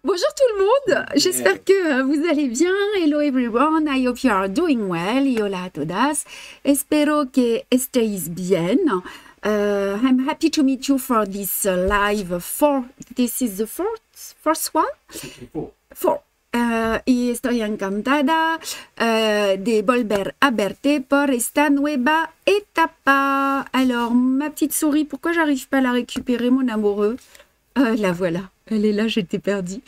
Bonjour tout le monde, j'espère que vous allez bien. Hello everyone, I hope you are doing well. Hola a todas, espero que estéis bien. I'm happy to meet you for this live. This is the first one? Four. Y estoy encantada de volver a verte por esta nueva etapa. Alors, ma petite souris, pourquoi j'arrive pas à la récupérer, mon amoureux? La voilà, elle est là, j'étais perdue.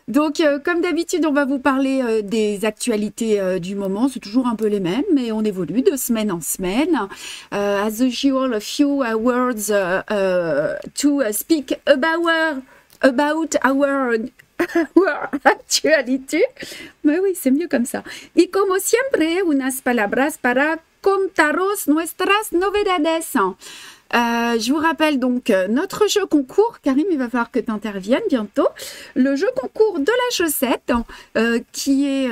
Donc, comme d'habitude, on va vous parler des actualités du moment. C'est toujours un peu les mêmes, mais on évolue de semaine en semaine. As usual, a few words to speak about our actualité. Mais oui, c'est mieux comme ça. Y como siempre, unas palabras para contaros nuestras novedades. Je vous rappelle donc notre jeu concours. Karim, il va falloir que tu interviennes bientôt. Le jeu concours de la chaussette qui est...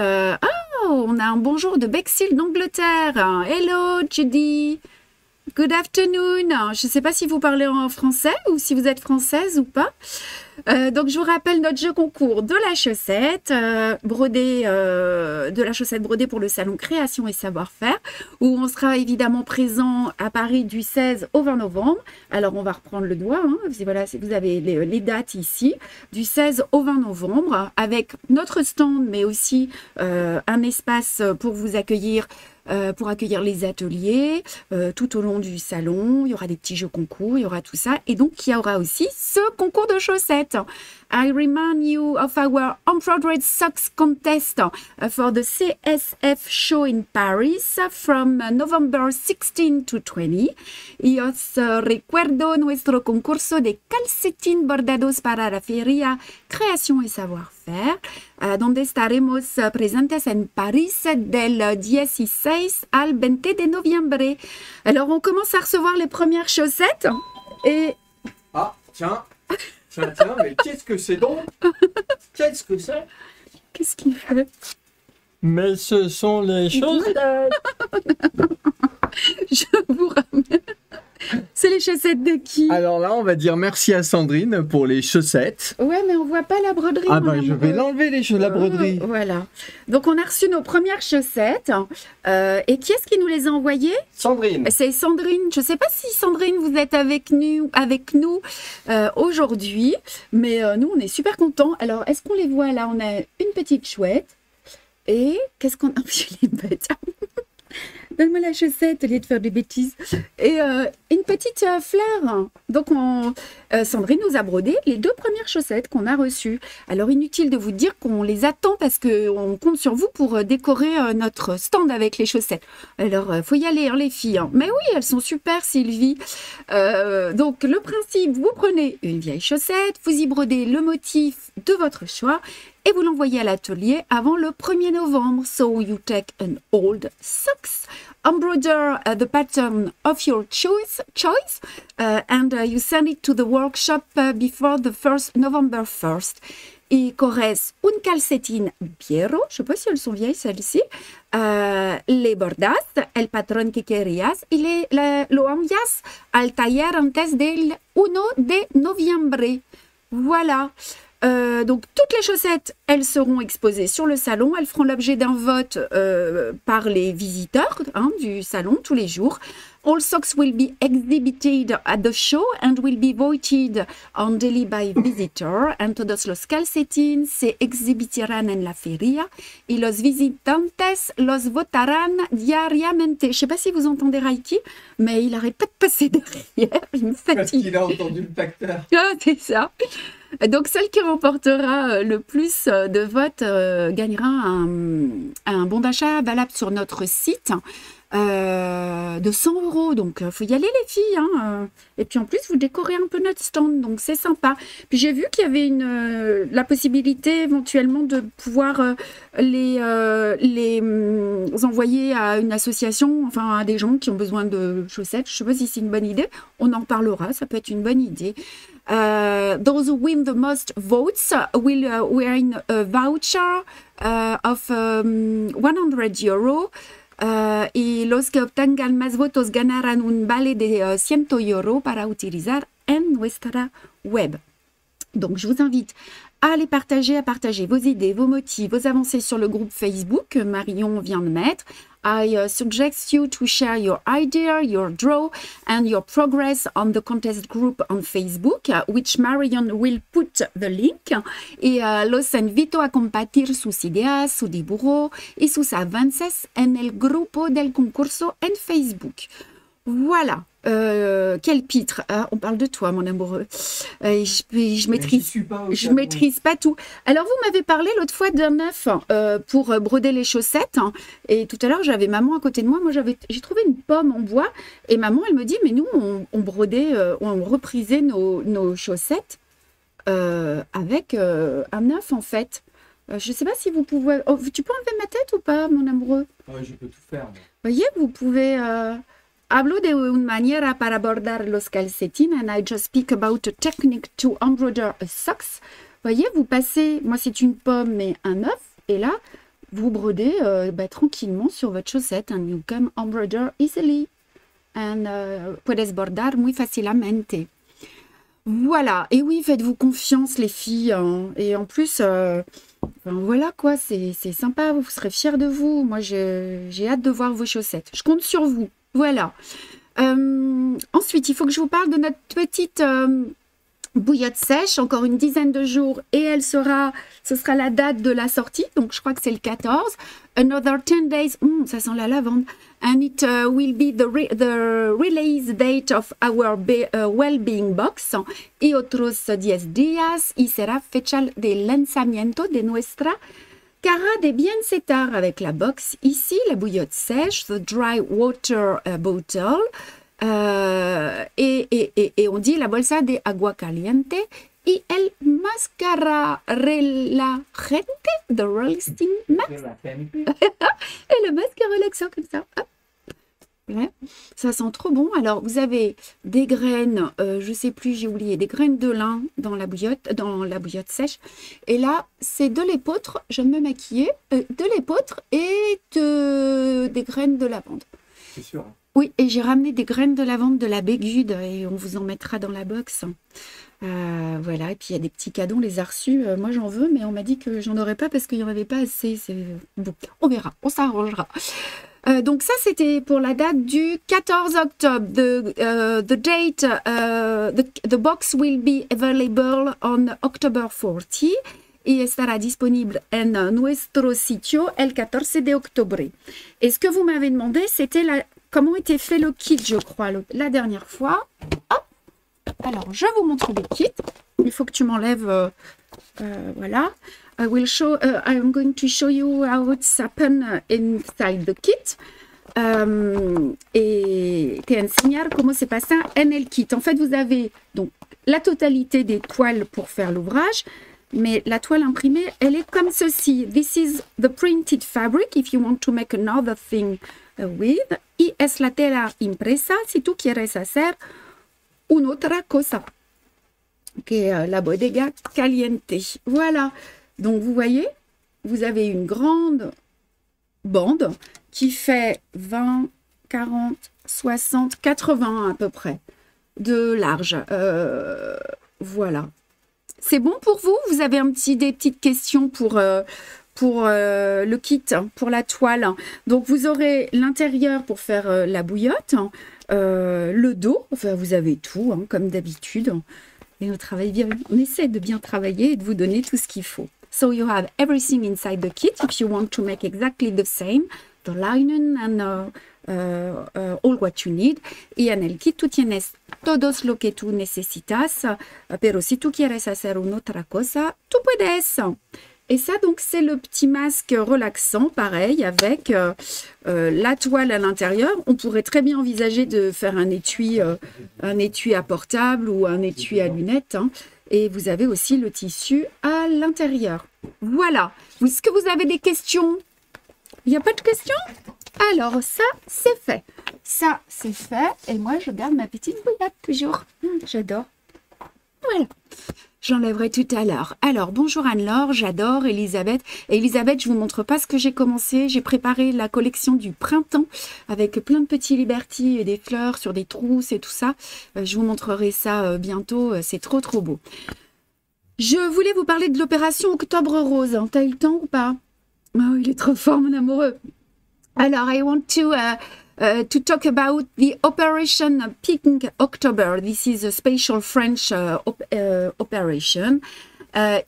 on a un bonjour de Bexhill d'Angleterre. Hello, Judy. Good afternoon. Je ne sais pas si vous parlez en français ou si vous êtes française ou pas. Donc, je vous rappelle notre jeu concours de la chaussette brodée, de la chaussette brodée pour le salon Création et Savoir-faire, où on sera évidemment présent à Paris du 16 au 20 novembre. Alors, on va reprendre le doigt. Hein. Voilà, vous avez les dates ici, du 16 au 20 novembre, avec notre stand, mais aussi un espace pour vous accueillir. Pour accueillir les ateliers tout au long du salon. Il y aura des petits jeux concours, il y aura tout ça. Et donc, il y aura aussi ce concours de chaussettes. I remind you of our embroidered socks contest for the CSF show in Paris from November 16 to 20. Y os recuerdo nuestro concurso de calcetín bordados para la feria Création et Savoir-faire, donde estaremos presentes en Paris del 16 al 20 de noviembre. Alors, on commence à recevoir les premières chaussettes et... Ah, tiens, mais qu'est-ce que c'est donc? Qu'est-ce que c'est? Qu'est-ce qu'il fait? Mais ce sont les chaussettes. Je vous ramène. C'est les chaussettes de qui? Alors là, on va dire merci à Sandrine pour les chaussettes. Ouais, mais on voit pas la broderie. Ah bah, je vais l'enlever, la broderie. Voilà. Donc, on a reçu nos premières chaussettes. Et qui est-ce qui nous les a envoyées? Sandrine. C'est Sandrine. Je ne sais pas si Sandrine, vous êtes avec nous aujourd'hui. Mais nous, on est super contents. Alors, est-ce qu'on les voit là? On a une petite chouette. Et qu'est-ce qu'on a? Les bêtes. Donne-moi la chaussette, au lieu de faire des bêtises. Et une petite fleur. Donc, Sandrine nous a brodé les deux premières chaussettes qu'on a reçues. Alors, inutile de vous dire qu'on les attend parce qu'on compte sur vous pour décorer notre stand avec les chaussettes. Alors, il faut y aller, hein, les filles. Hein. Mais oui, elles sont super, Sylvie. Donc, le principe, vous prenez une vieille chaussette, vous y brodez le motif de votre choix et vous l'envoyez à l'atelier avant le 1er novembre. So, you take an old socks, embroider the pattern of your choice and you send it to the workshop before the November 1st. Y corres un calcetín viejo, je ne sais pas si elles sont vieilles celles-ci, les bordas, el patrón que querías y lo envías al taller antes del 1 de noviembre. Voilà. Donc, toutes les chaussettes, elles seront exposées sur le salon. Elles feront l'objet d'un vote par les visiteurs du salon tous les jours. All socks will be exhibited at the show and will be voted on daily by visitor. And todos los calcetines se exhibitirán en la feria y los visitantes los votarán diariamente. Je ne sais pas si vous entendez Raiki, mais il n'arrête pas de passer derrière. Il me fatigue. Parce qu'il a entendu le facteur. Ah, c'est ça. Donc, celle qui remportera le plus de votes gagnera un bon d'achat valable sur notre site de 100 €. Donc, il faut y aller, les filles. Hein. Et puis, en plus, vous décorez un peu notre stand. Donc, c'est sympa. Puis, j'ai vu qu'il y avait la possibilité éventuellement de pouvoir les envoyer à une association, enfin, à des gens qui ont besoin de chaussettes. Je ne sais pas si c'est une bonne idée. On en parlera. Ça peut être une bonne idée. Those who win the most votes will win a voucher of 100 €. Y los que obtengan más votos ganarán un vale de 100 € para utilizar en nuestra web. Donc, je vous invite à les partager, à partager vos idées, vos motifs, vos avancées sur le groupe Facebook que Marion vient de mettre. I suggest you to share your idea, your draw, and your progress on the contest group on Facebook, which Marion will put the link. Y los invito a compartir sus ideas, su dibujo y sus avances en el grupo del concurso en Facebook. Voilà. Quel pitre, on parle de toi, mon amoureux. Je maîtrise pas tout. Alors, vous m'avez parlé l'autre fois d'un œuf pour broder les chaussettes. Hein, et tout à l'heure, j'avais maman à côté de moi. Moi, j'ai trouvé une pomme en bois. Et maman, elle me dit, mais nous, on brodait, on reprisait nos chaussettes avec un œuf, en fait. Je sais pas si vous pouvez... Oh, tu peux enlever ma tête ou pas, mon amoureux? Je peux tout faire. Vous voyez, vous pouvez... Hablo de una manera para bordar los calcetines and I just speak about a technique to embroider a socks. Voyez, vous passez, moi c'est une pomme mais un œuf, et là, vous brodez tranquillement sur votre chaussette and you can embroider easily. And puedes bordar muy facilmente. Voilà, et oui, faites-vous confiance les filles. Hein. Et en plus, voilà quoi, c'est sympa, vous serez fiers de vous. Moi, j'ai hâte de voir vos chaussettes. Je compte sur vous. Voilà. Ensuite, il faut que je vous parle de notre petite bouillotte sèche, encore une dizaine de jours, et ce sera la date de la sortie, donc je crois que c'est le 14. Another 10 days, ça sent la lavande. And it will be the release date of our well-being box. Y otros 10 días, y será fecha de lanzamiento de nuestra Cara de Biensetar avec la box. Ici, la bouillotte sèche, the dry water bottle. Et on dit la bolsa de agua caliente. Y el mascara relajante, the resting mask. Et le masque relaxant comme ça. Hop. Ouais. Ça sent trop bon. Alors, vous avez des graines, je sais plus, j'ai oublié, des graines de lin dans la bouillotte sèche. Et là, c'est de l'épeautre, je vais me maquiller, de l'épeautre et des graines de lavande. C'est sûr. Hein. Oui, et j'ai ramené des graines de lavande de la Bégude et on vous en mettra dans la box. Voilà, et puis il y a des petits cadeaux, on les a reçus. Moi, j'en veux, mais on m'a dit que j'en aurais pas parce qu'il n'y en avait pas assez. Bon, on verra, on s'arrangera. Donc ça, c'était pour la date du 14 octobre. The date, the box will be available on October 40 y estará disponible en nuestro sitio el 14 de octubre. Et ce que vous m'avez demandé, c'était comment était fait le kit, je crois, la dernière fois. Hop. Alors, je vous montre le kit. Il faut que tu m'enlèves, voilà. I'm going to show you how it's happened inside the kit. Et te enseñar cómo se pasa en el kit. En fait, vous avez donc la totalité des toiles pour faire l'ouvrage, mais la toile imprimée, elle est comme ceci. This is the printed fabric if you want to make another thing with. Y es la tela impresa si tú quieres hacer una otra cosa. Que la bodega caliente. Voilà. Donc, vous voyez, vous avez une grande bande qui fait 20, 40, 60, 80 à peu près de large. Voilà. C'est bon pour vous? Vous avez des petites questions pour le kit, pour la toile. Donc, vous aurez l'intérieur pour faire la bouillotte, le dos, enfin, vous avez tout, hein, comme d'habitude. Et on essaie de bien travailler et de vous donner tout ce qu'il faut. So you have everything inside the kit if you want to make exactly the same, the linen and all what you need. Y en el kit tú tienes todos lo que tú necesitas, pero si tú quieres hacer una otra cosa, tú puedes. Et ça, donc, c'est le petit masque relaxant, pareil, avec la toile à l'intérieur. On pourrait très bien envisager de faire un étui à portable ou un étui à lunettes. Hein. Et vous avez aussi le tissu à l'intérieur. Voilà. Est-ce que vous avez des questions? Il n'y a pas de questions? Alors, ça, c'est fait. Ça, c'est fait. Et moi, je garde ma petite bouillotte toujours. J'adore. Voilà. J'enlèverai tout à l'heure. Alors, bonjour Anne-Laure, j'adore Elisabeth. Et Elisabeth, je ne vous montre pas ce que j'ai commencé. J'ai préparé la collection du printemps avec plein de petits Liberty et des fleurs sur des trousses et tout ça. Je vous montrerai ça bientôt. C'est trop, trop beau. Je voulais vous parler de l'opération Octobre Rose. T'as eu le temps ou pas? Oh, il est trop fort, mon amoureux. Alors, I want to talk about the Operation Pink October. This is a special French operation.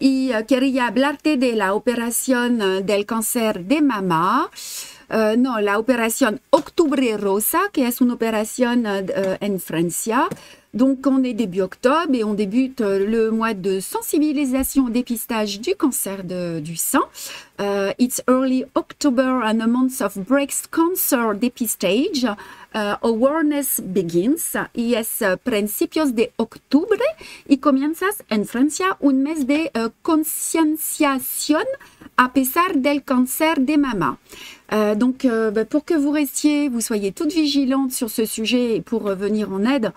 Y quería hablarte de la operación del cáncer de mama. No, la opération Octubre Rosa, qui est une opération en Francia. Donc, on est début octobre et on débute le mois de sensibilisation au dépistage du cancer du sein. It's early October and a month of breast cancer depistage. Awareness begins. Y es principios de octubre y comienzas en Francia un mes de concienciación a pesar del cáncer de mama. Donc, pour que vous soyez toutes vigilantes sur ce sujet et pour venir en aide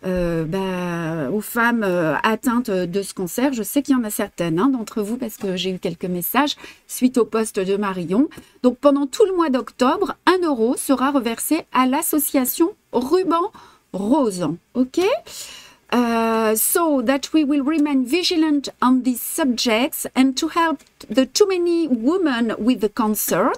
aux femmes atteintes de ce cancer. Je sais qu'il y en a certaines d'entre vous parce que j'ai eu quelques messages suite au post de Marion. Donc, pendant tout le mois d'octobre, 1 € sera reversé à l'association Ruban Rose. OK? So that we will remain vigilant on these subjects and to help the too many women with the cancer.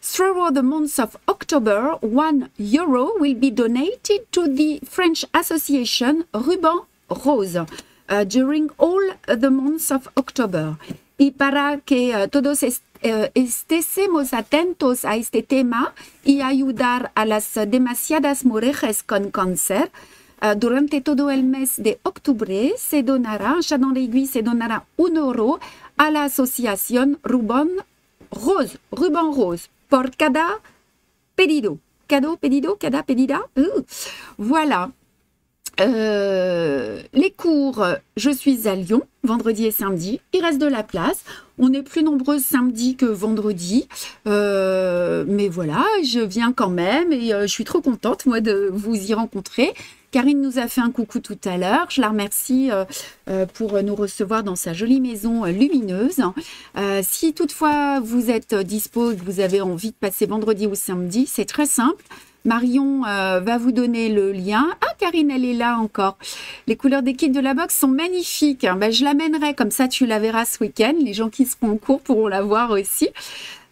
Throughout the month of October, 1 € will be donated to the French association Ruban Rose during all the months of October. Y para que todos estemos atentos a este tema y ayudar a las demasiadas mujeres con cáncer, durante todo el mes de octubre se donará, un chat dans l'aiguille, se donará 1 € a la asociación Ruban Rose. Por cada pedido. Cada pedida. Voilà. Les cours, je suis à Lyon, vendredi et samedi. Il reste de la place. On est plus nombreuses samedi que vendredi. Mais voilà, je viens quand même et je suis trop contente, moi, de vous y rencontrer. Karine nous a fait un coucou tout à l'heure. Je la remercie pour nous recevoir dans sa jolie maison lumineuse. Si toutefois vous êtes dispo, que vous avez envie de passer vendredi ou samedi, c'est très simple. Marion va vous donner le lien. Ah, Karine, elle est là encore. Les couleurs des kits de la box sont magnifiques. Je l'amènerai, comme ça tu la verras ce week-end. Les gens qui seront en cours pourront la voir aussi.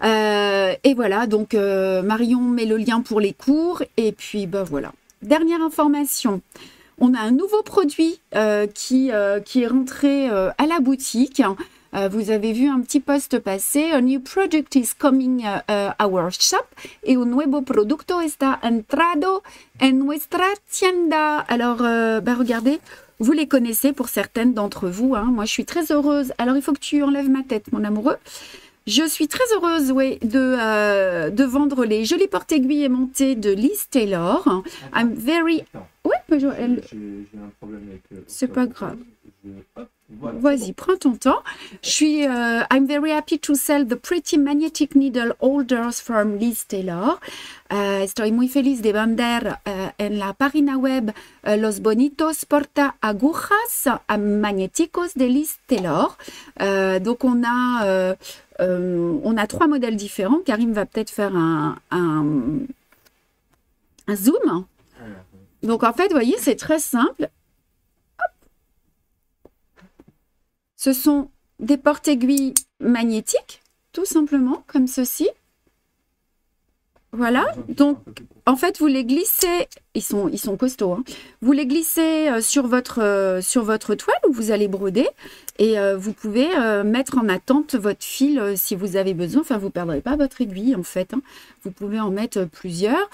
Et voilà, donc Marion met le lien pour les cours. Et puis, voilà. Dernière information, on a un nouveau produit qui est rentré à la boutique. Vous avez vu un petit post passer. A new product is coming our shop et un nuevo producto está entrado en nuestra tienda. Alors, regardez, vous les connaissez pour certaines d'entre vous. Moi, je suis très heureuse. Alors, il faut que tu enlèves ma tête, mon amoureux. Je suis très heureuse, de vendre les jolis porte-aiguilles aimantées de Liz Taylor. I'm very... Ouais, j'ai un problème avec... C'est pas grave. Voilà. Vas-y, prends ton temps. I'm very happy to sell the pretty magnetic needle holders from Liz Taylor. Estoy muy feliz de vender en la página web los bonitos porta agujas magnéticos de Liz Taylor. Donc on a 3 modèles différents. Karim va peut-être faire un zoom. Donc en fait, vous voyez, c'est très simple. Ce sont des porte-aiguilles magnétiques, tout simplement, comme ceci. Voilà, donc en fait, vous les glissez, ils sont costauds, vous les glissez sur votre toile où vous allez broder et vous pouvez mettre en attente votre fil si vous avez besoin. Enfin, vous ne perdrez pas votre aiguille, en fait. Vous pouvez en mettre plusieurs.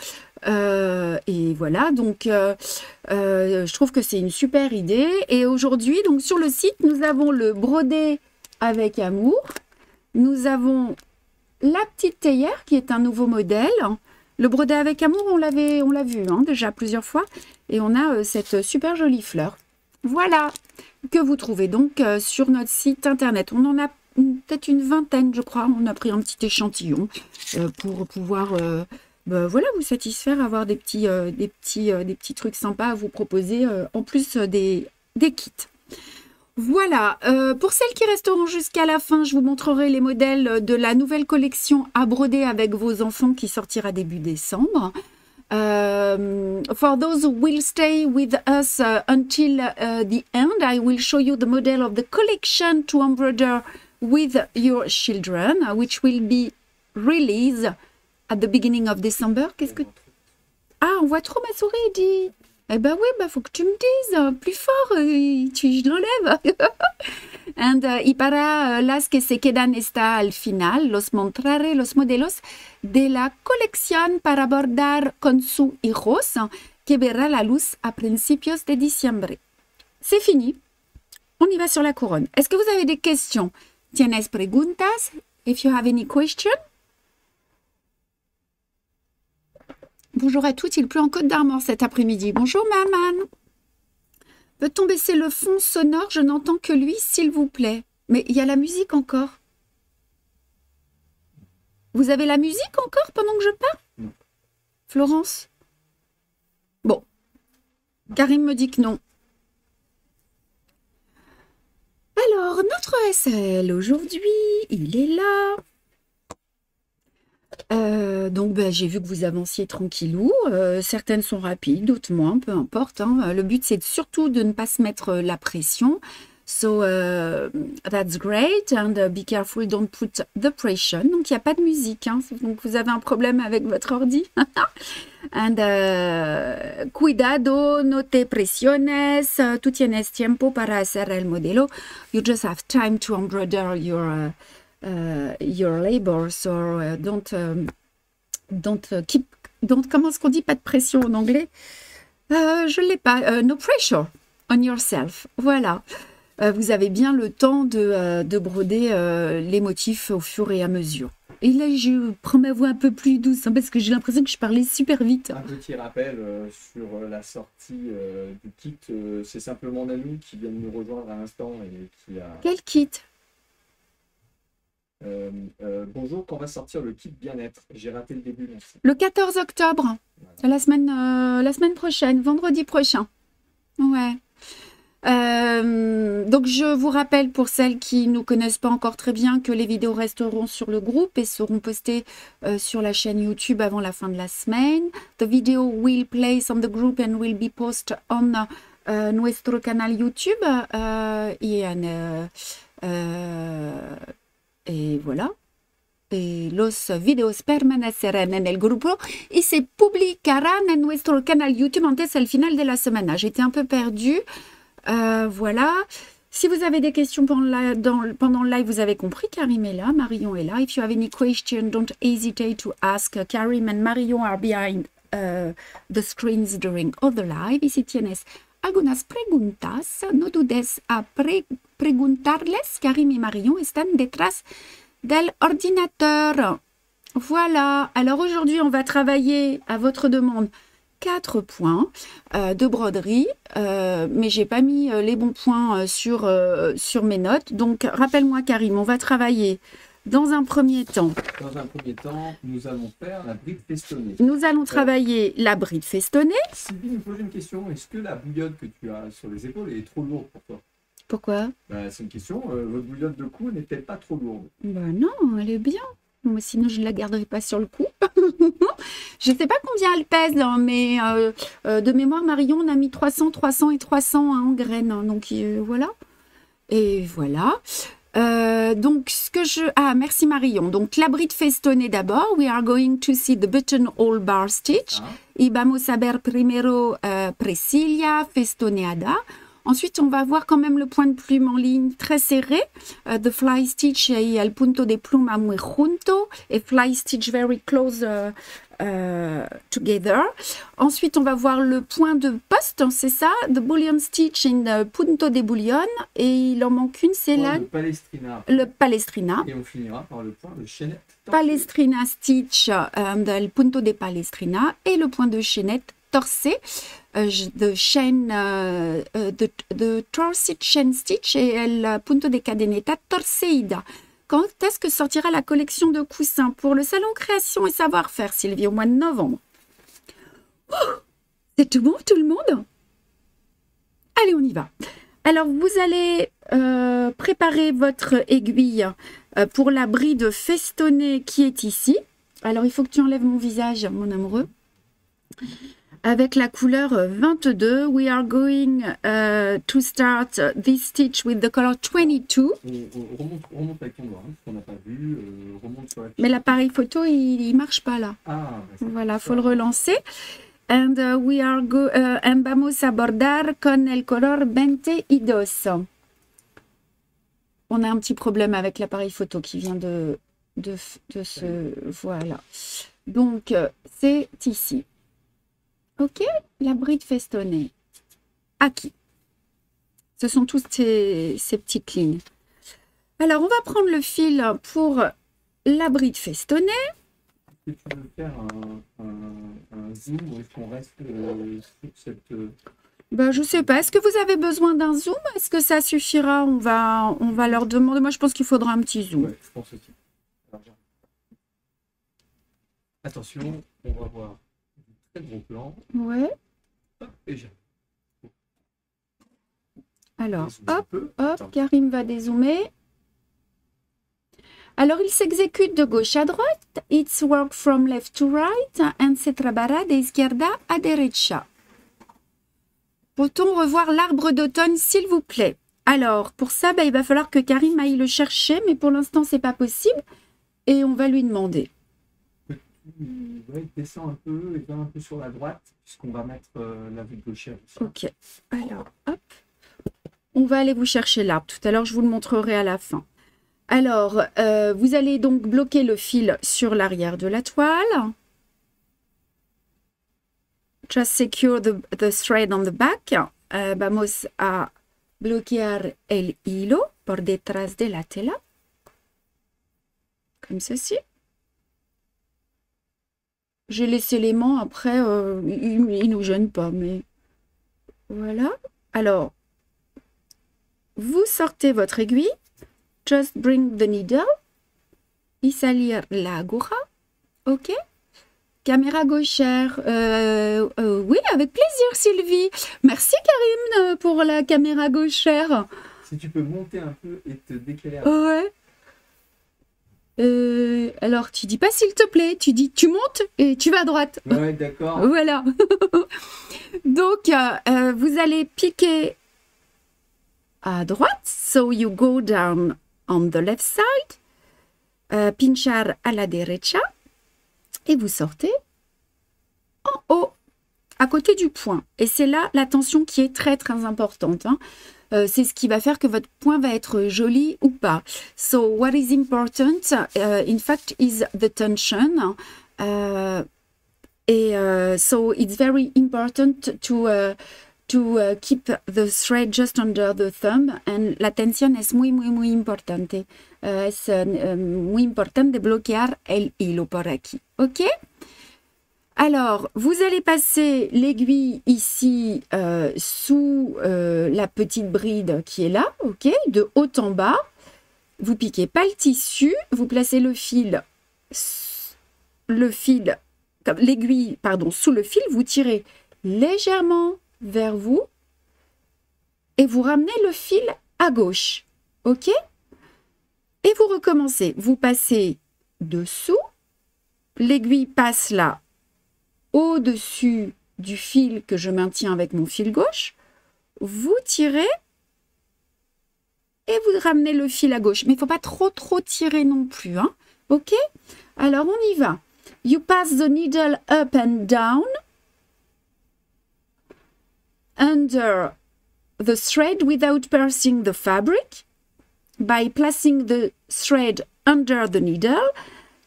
Et voilà, donc je trouve que c'est une super idée. Et aujourd'hui, donc sur le site, nous avons le brodé avec amour. Nous avons la petite théière qui est un nouveau modèle. Le brodé avec amour, on l'a vu déjà plusieurs fois. Et on a cette super jolie fleur. Voilà, que vous trouvez donc sur notre site internet. On en a peut-être une vingtaine, je crois. On a pris un petit échantillon pour pouvoir... voilà, vous satisfaire, avoir des petits trucs sympas à vous proposer en plus des kits. Voilà, pour celles qui resteront jusqu'à la fin, je vous montrerai les modèles de la nouvelle collection à broder avec vos enfants qui sortira début décembre. For those who will stay with us until the end, I will show you the model of the collection to embroider with your children, which will be released at the beginning of December. Qu'est-ce que... Ah, on voit trop ma souris, dit. Eh ben oui, bah faut que tu me dises plus fort, je l'enlève. And y para las que se quedan está al final, los mostraré los modelos de la colección para bordar con su hijos, que verá la luz a principios de diciembre. C'est fini. On y va sur la couronne. Est-ce que vous avez des questions? ¿Tienes preguntas? If you have any question. Bonjour à toutes, il pleut en Côte d'Armor cet après-midi. Bonjour maman. Peut-on baisser le fond sonore? Je n'entends que lui, s'il vous plaît. Mais il y a la musique encore. Vous avez la musique encore pendant que je parle? Florence? Bon. Karim me dit que non. Alors, notre SL aujourd'hui, il est là. Donc, j'ai vu que vous avanciez tranquillou. Certaines sont rapides, d'autres moins, peu importe. Hein. Le but, c'est surtout de ne pas se mettre la pression. So, that's great. And be careful, don't put the pressure. Donc, il n'y a pas de musique. Hein. Donc, vous avez un problème avec votre ordi. And cuidado, no te presiones. Tú tienes tiempo para hacer el modelo. You just have time to embroider your labor, so comment est-ce qu'on dit pas de pression en anglais? Je l'ai pas. No pressure on yourself. Voilà. Vous avez bien le temps de broder les motifs au fur et à mesure. Et là, je prends ma voix un peu plus douce, hein, parce que j'ai l'impression que je parlais super vite. Un petit rappel sur la sortie du kit. C'est simplement Nanou qui vient de nous rejoindre à l'instant et qui a... Quel kit? Bonjour, quand va sortir le kit bien-être? J'ai raté le début, merci. Le 14 octobre, voilà. La semaine prochaine, vendredi prochain. Ouais. Donc je vous rappelle pour celles qui ne nous connaissent pas encore très bien que les vidéos resteront sur le groupe et seront postées sur la chaîne YouTube avant la fin de la semaine. The video will place on the group and will be posted on nuestro canal YouTube. Et voilà. Y los videos permanecerán en el grupo y se publicarán en nuestro canal YouTube antes al final de la semana. J'étais un peu perdue. Voilà. Si vous avez des questions pendant le live, vous avez compris, Karim est là, Marion est là. If you have any question, don't hesitate to ask. Karim and Marion are behind the screens during other live. Y si tienes algunas preguntas, no dudes a preguntarles. Karim et Marion están detrás del ordinateur. Voilà. Alors aujourd'hui, on va travailler à votre demande 4 points de broderie, mais j'ai pas mis les bons points sur mes notes. Donc, rappelle-moi, Karim, on va travailler dans un premier temps. Dans un premier temps, nous allons faire la bride festonnée. Nous allons travailler la bride festonnée. Sylvie me pose une question. Est-ce que la bouillotte que tu as sur les épaules est trop lourde pour toi? Pourquoi? C'est une question. Votre bouillotte de cou n'est-elle pas trop lourde? Non, elle est bien. Moi, sinon, je ne la garderai pas sur le cou. Je ne sais pas combien elle pèse, hein, mais de mémoire, Marion, on a mis 300, 300 et 300 hein, en graines. Hein, donc, voilà. Et voilà. Donc, merci Marion. Donc, la bride festonnée d'abord. We are going to see the buttonhole bar stitch. Y vamos a ver primero presilla festoneada. Ensuite, on va voir quand même le point de plume en ligne très serré. The fly stitch y el punto de pluma muy junto. Et fly stitch very close together. Ensuite, on va voir le point de poste, c'est ça? The bullion stitch in the punto de bullion. Et il en manque une, c'est là. Le palestrina. Et on finira par le point de chaînette. Palestrina stitch, le punto de palestrina. Et le point de chaînette torsé. The torsed chain stitch et el punto de cadeneta torceida. Quand est-ce que sortira la collection de coussins pour le salon création et savoir-faire, Sylvie, au mois de novembre? C'est tout bon, tout le monde? Allez, on y va. Alors, vous allez préparer votre aiguille pour la bride festonnée qui est ici. Alors, il faut que tu enlèves mon visage, mon amoureux. avec la couleur 22. We are going to start this stitch with the color 22. Remonte avec ton doigt, hein, ce qu'on n'a pas vu. Remonte sur la fiche. Mais l'appareil photo, il marche pas là. Ah, voilà, faut le relancer. And we are and vamos a bordar con el color 22. On a un petit problème avec l'appareil photo qui vient de se... Voilà. Donc, c'est ici. Ok, la bride festonnée. Acquis. Ce sont tous ces petites lignes. Alors, on va prendre le fil pour la bride festonnée. Est-ce que tu veux faire un zoom ou est-ce qu'on reste sur cette... Ben, je sais pas. Est-ce que vous avez besoin d'un zoom? Est-ce que ça suffira? On va leur demander. Moi, je pense qu'il faudra un petit zoom. Ouais, je pense aussi. Alors, attention, on va voir un très gros plan. Ouais. Hop, et j'arrive. Alors, Un hop, peu. hop, Attends. Karim va dézoomer. Alors, il s'exécute de gauche à droite. It's work from left to right and se trabaja de izquierda a derecha. Peut-on revoir l'arbre d'automne, s'il vous plaît? Alors, pour ça, il va falloir que Karim aille le chercher, mais pour l'instant, c'est pas possible. Et on va lui demander. Ouais, descends un peu et viens un peu sur la droite, puisqu'on va mettre la vue de gauchère ici. Ok. Alors, hop. On va aller vous chercher l'arbre. Tout à l'heure, je vous le montrerai à la fin. Alors, vous allez donc bloquer le fil sur l'arrière de la toile. Just secure the thread on the back. Vamos a bloquear el hilo por detrás de la tela. Comme ceci. J'ai laissé l'aimant, après, il ne nous gêne pas, mais voilà. Alors, vous sortez votre aiguille. Just bring the needle. Y salir la aguja. OK. Caméra gauchère. Oui, avec plaisir, Sylvie. Merci, Karim, pour la caméra gauchère. Si tu peux monter un peu et te décaler à... Ouais. Alors, tu dis pas s'il te plaît, tu dis tu montes et tu vas à droite. Ouais, d'accord. Voilà. Donc, vous allez piquer à droite. So, you go down on the left side. Pinchar a la derecha. Et vous sortez en haut, à côté du point. Et c'est là la tension qui est très, très importante. Hein. C'est ce qui va faire que votre point va être joli ou pas. So, what is important, in fact, is the tension. So, it's very important to keep the thread just under the thumb. And la tensión es muy, muy, muy importante. Es muy importante de bloquear el hilo por aquí. OK? Alors, vous allez passer l'aiguille ici sous la petite bride qui est là, OK? De haut en bas. Vous piquez pas le tissu, vous placez l'aiguille, pardon, sous le fil, vous tirez légèrement vers vous et vous ramenez le fil à gauche. OK? Et vous recommencez. Vous passez dessous, l'aiguille passe là au-dessus du fil que je maintiens avec mon fil gauche, vous tirez et vous ramenez le fil à gauche. Mais il ne faut pas trop tirer non plus. Hein? OK? Alors, on y va. You pass the needle up and down under the thread without piercing the fabric. By placing the thread under the needle,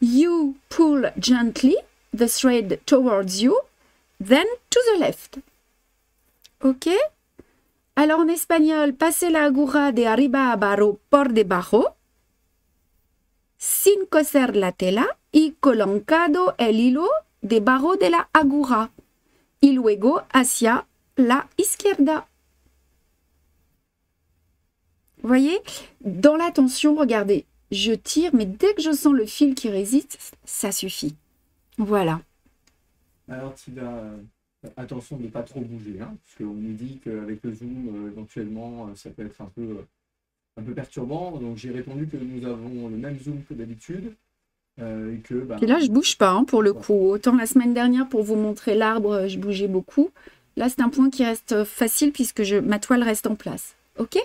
you pull gently the thread towards you, then to the left. OK? Alors en espagnol, passer la aguja de arriba abajo por debajo, sin coser la tela y colocando el hilo debajo de la aguja, y luego hacia la izquierda. Vous voyez, dans la tension, regardez, je tire, mais dès que je sens le fil qui résiste, ça suffit. Voilà. Alors, tu vas... attention de ne pas trop bouger, hein, parce qu'on nous dit qu'avec le zoom, éventuellement, ça peut être un peu perturbant. Donc, j'ai répondu que nous avons le même zoom que d'habitude. Et que, bah, Et là, je bouge pas hein, pour le coup. Autant la semaine dernière, pour vous montrer l'arbre, je bougeais beaucoup. Là, c'est un point qui reste facile puisque ma toile reste en place. OK?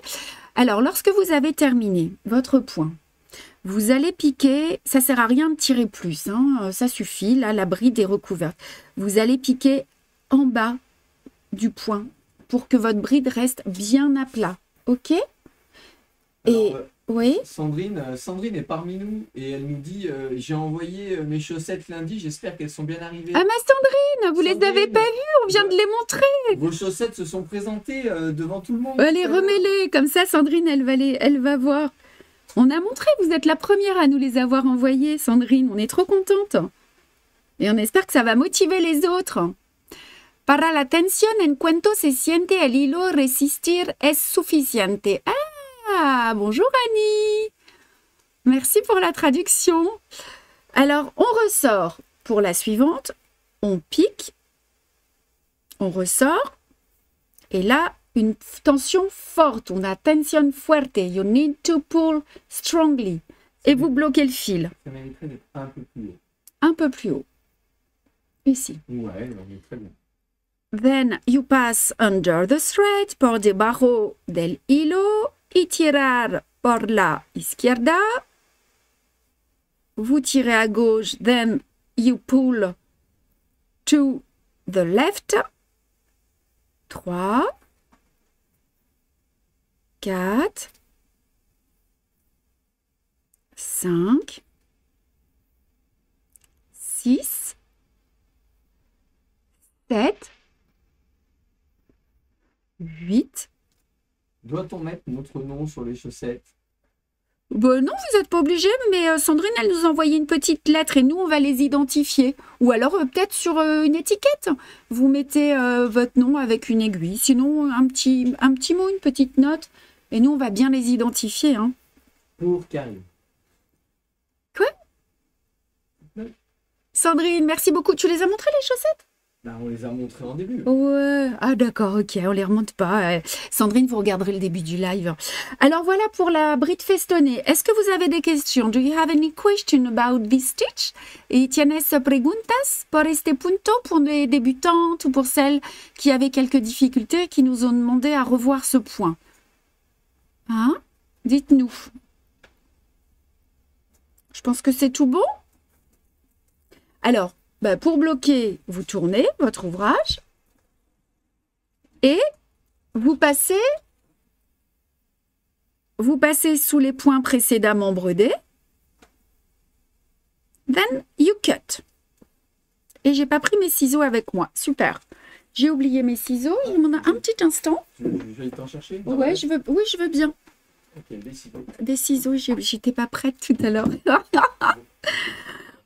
Alors, lorsque vous avez terminé votre point, vous allez piquer, ça sert à rien de tirer plus, hein, ça suffit, là, la bride est recouverte. Vous allez piquer en bas du point pour que votre bride reste bien à plat. OK? Et... alors, oui. Sandrine est parmi nous et elle nous dit j'ai envoyé mes chaussettes lundi, j'espère qu'elles sont bien arrivées. Ah, ma Sandrine, vous les avez pas vues, on vient de les montrer. Vos chaussettes se sont présentées devant tout le monde. Allez, remets-les, comme ça, Sandrine, elle va voir. On a montré, vous êtes la première à nous les avoir envoyées, Sandrine. On est trop contente. Et on espère que ça va motiver les autres. Para la tensión en cuanto se siente el hilo resistir es suficiente. Ah, bonjour Annie. Merci pour la traduction. Alors, on ressort pour la suivante. On pique. On ressort. Et là, une tension forte. On a tension fuerte. You need to pull strongly. Et vous bloquez le fil. Ça mériterait d'être un peu plus haut. Un peu plus haut. Ici. Ouais, on est très bien. Then you pass under the thread por debajo del hilo y tirar por la izquierda. Vous tirez à gauche, then you pull to the left. 3, 4, 5, 6, 7, 8. Doit-on mettre notre nom sur les chaussettes? Ben non, vous n'êtes pas obligé, mais Sandrine, elle nous a envoyé une petite lettre et nous, on va les identifier. Ou alors, peut-être sur une étiquette. Vous mettez votre nom avec une aiguille. Sinon, un petit mot, une petite note. Et nous, on va bien les identifier. Hein. Pour Karim. Quoi? Sandrine, merci beaucoup. Tu les as montrées, les chaussettes? Bah, on les a montrés en début. Ouais, ah d'accord, ok, on les remonte pas. Sandrine, vous regarderez le début du live. Alors voilà pour la bride festonnée. Est-ce que vous avez des questions? Do you have any question about this stitch? Y tienes preguntas por este punto pour les débutantes ou pour celles qui avaient quelques difficultés, qui nous ont demandé à revoir ce point? Hein? Dites-nous. Je pense que c'est tout bon. Alors, bah, pour bloquer, vous tournez votre ouvrage et vous passez sous les points précédemment brodés. Then you cut. Et j'ai pas pris mes ciseaux avec moi. Super. J'ai oublié mes ciseaux. Je m'en ai un petit instant. Je vais t'en chercher? Ouais, je veux bien. Ok, des ciseaux. Des ciseaux, j'étais pas prête tout à l'heure.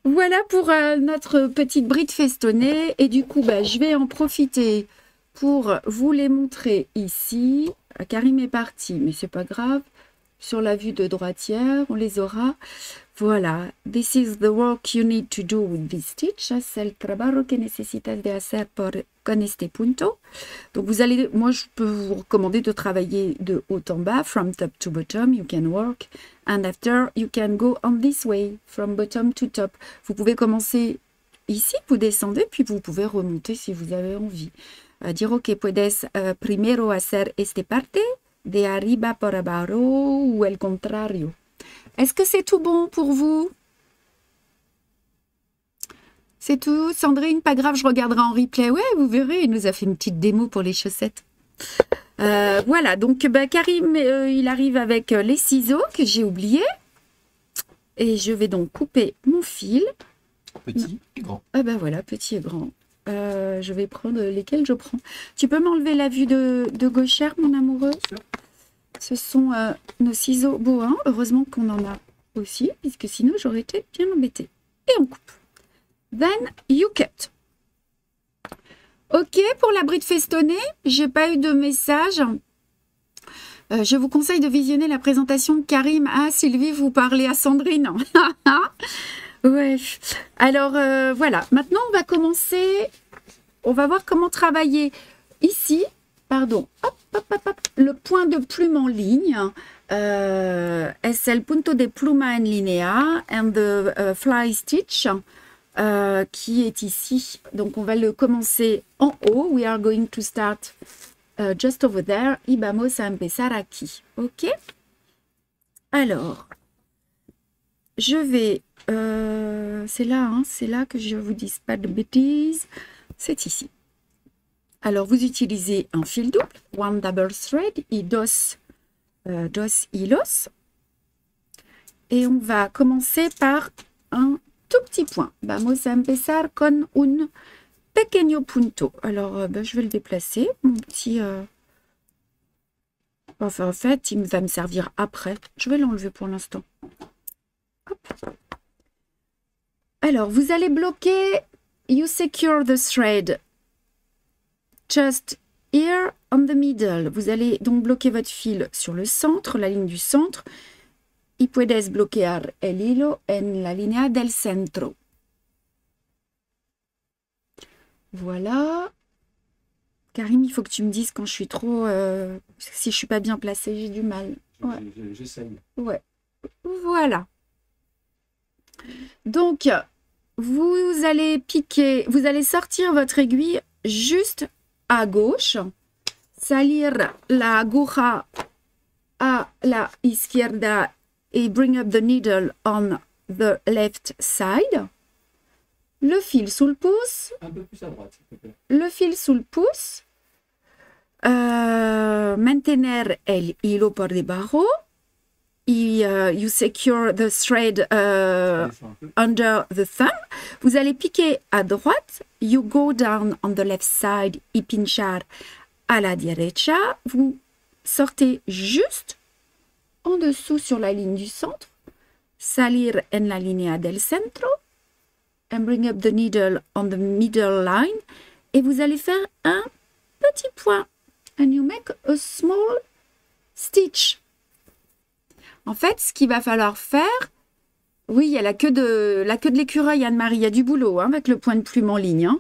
Voilà pour notre petite bride festonnée. Et du coup, bah, je vais en profiter pour vous les montrer ici. Karim est parti, mais c'est pas grave. Sur la vue de droitière, on les aura. Voilà. This is the work you need to do with this stitch. Es el trabajo que necesitas de hacer con este punto. Donc vous allez, moi je peux vous recommander de travailler de haut en bas, from top to bottom, you can work. And after, you can go on this way, from bottom to top. Vous pouvez commencer ici, vous descendez, puis vous pouvez remonter si vous avez envie. Dire que puedes primero hacer esta parte, de arriba por abajo, ou el contrario. Est-ce que c'est tout bon pour vous? C'est tout, Sandrine? Pas grave, je regarderai en replay. Ouais, vous verrez, il nous a fait une petite démo pour les chaussettes. Voilà, donc bah, Karim, il arrive avec les ciseaux que j'ai oubliés. Et je vais donc couper mon fil. Petit et grand. Ah ben voilà, petit et grand. Je vais prendre lesquels je prends. Tu peux m'enlever la vue de gauchère, mon amoureux? Ce sont nos ciseaux Bohin. Heureusement qu'on en a aussi, puisque sinon j'aurais été bien embêtée. Et on coupe. Then you cut. Ok, pour la bride festonnée, j'ai pas eu de message. Je vous conseille de visionner la présentation de Karim. Ah, Sylvie, vous parlez à Sandrine. Ouais. Alors, voilà. Maintenant, on va commencer. On va voir comment travailler ici. Pardon. Hop, hop, hop, hop. Le point de plume en ligne. es el punto de pluma en línea and the fly stitch qui est ici. Donc on va le commencer en haut. We are going to start just over there. Y vamos a empezar aquí. Ok. Alors, je vais... c'est là que je vous dise pas de bêtises. C'est ici. Alors, vous utilisez un fil double, one double thread et dos hilos. Et on va commencer par un tout petit point. Vamos a empezar con un pequeño punto. Alors, je vais le déplacer. Mon petit... Enfin, en fait, il va me servir après. Je vais l'enlever pour l'instant. Alors, vous allez bloquer You secure the thread just here on the middle. Vous allez donc bloquer votre fil sur le centre, la ligne du centre. Y puedes bloquear el hilo en la línea del centro. Voilà. Karim, il faut que tu me dises quand je suis trop... si je suis pas bien placée, j'ai du mal. Ouais. J'essaye. Ouais. Voilà. Donc, vous allez piquer, vous allez sortir votre aiguille juste à gauche, salir la aguja a la izquierda et bring up the needle on the left side. Le fil sous le pouce. Un peu plus à droite, s'il te plaît. Le fil sous le pouce. Mantener el hilo por debajo. Y, you secure the thread under the thumb. Vous allez piquer à droite. You go down on the left side y pinchar a la derecha. Vous sortez juste en dessous sur la ligne du centre. Salir en la línea del centro. And bring up the needle on the middle line. Et vous allez faire un petit point. And you make a small stitch. En fait, ce qu'il va falloir faire, oui, il y a la queue de l'écureuil, Anne-Marie, il y a du boulot hein, avec le point de plume en ligne. Hein.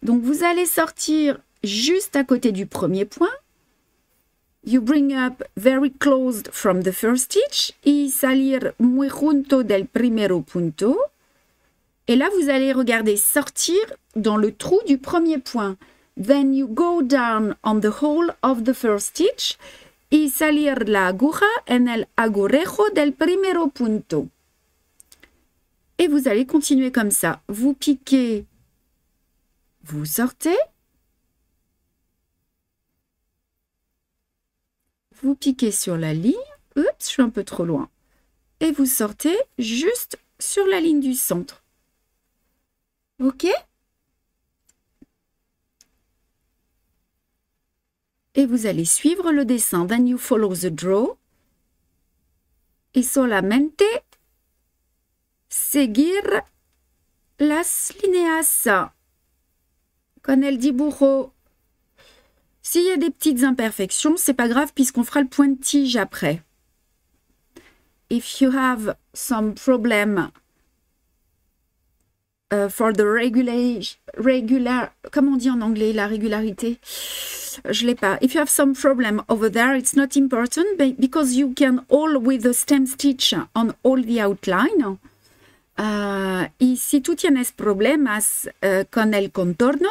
Donc, vous allez sortir juste à côté du premier point. You bring up very close from the first stitch. Y salir muy junto del primero punto. Et là, vous allez regarder sortir dans le trou du premier point. Then you go down on the hole of the first stitch. Y salir la aguja en el agujejo del primero punto. Et vous allez continuer comme ça. Vous piquez, vous sortez. Vous piquez sur la ligne. Oups, je suis un peu trop loin. Et vous sortez juste sur la ligne du centre. OK? Et vous allez suivre le dessin. Then you follow the draw. Y solamente seguir las líneas con el dibujo. S'il y a des petites imperfections, c'est pas grave puisqu'on fera le point de tige après. If you have some problem for the regular, comment on dit en anglais la régularité? Je l'ai pas. If you have some problem over there, it's not important because you can all with the stem stitch on all the outline. Y si tú tienes problemas con el contorno,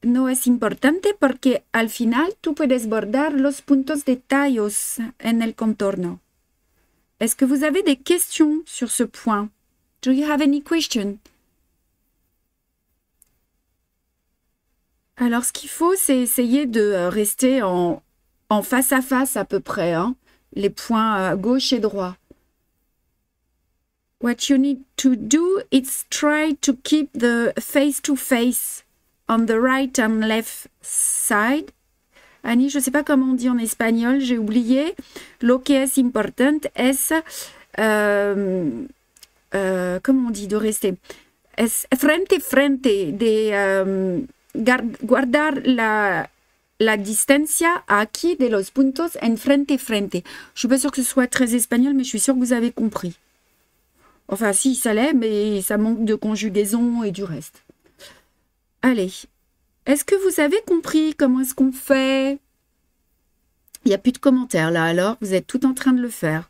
no es importante porque al final tú puedes bordar los puntos de tallos en el contorno. Est-ce que vous avez des questions sur ce point? Do you have any question? Alors, ce qu'il faut, c'est essayer de rester en face à face à peu près, hein, les points gauche et droit. What you need to do is try to keep the face to face on the right and left side. Annie, je ne sais pas comment on dit en espagnol, j'ai oublié. Lo que es important es, comment on dit de rester? Es frente de guardar la distancia aquí de los puntos en frente. Je ne suis pas sûre que ce soit très espagnol, mais je suis sûre que vous avez compris. Enfin, si, ça l'est, mais ça manque de conjugaison et du reste. Allez. Est-ce que vous avez compris comment est-ce qu'on fait? Il n'y a plus de commentaires là, alors vous êtes tout en train de le faire.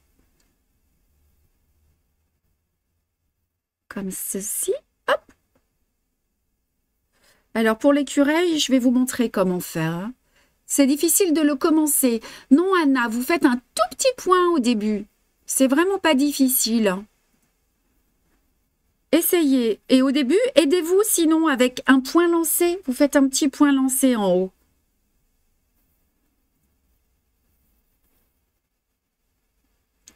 Comme ceci. Hop. Alors pour l'écureuil, je vais vous montrer comment faire. Hein. C'est difficile de le commencer. Non, Anna, vous faites un tout petit point au début. C'est vraiment pas difficile. Essayez. Et au début, aidez-vous sinon avec un point lancé. Vous faites un petit point lancé en haut.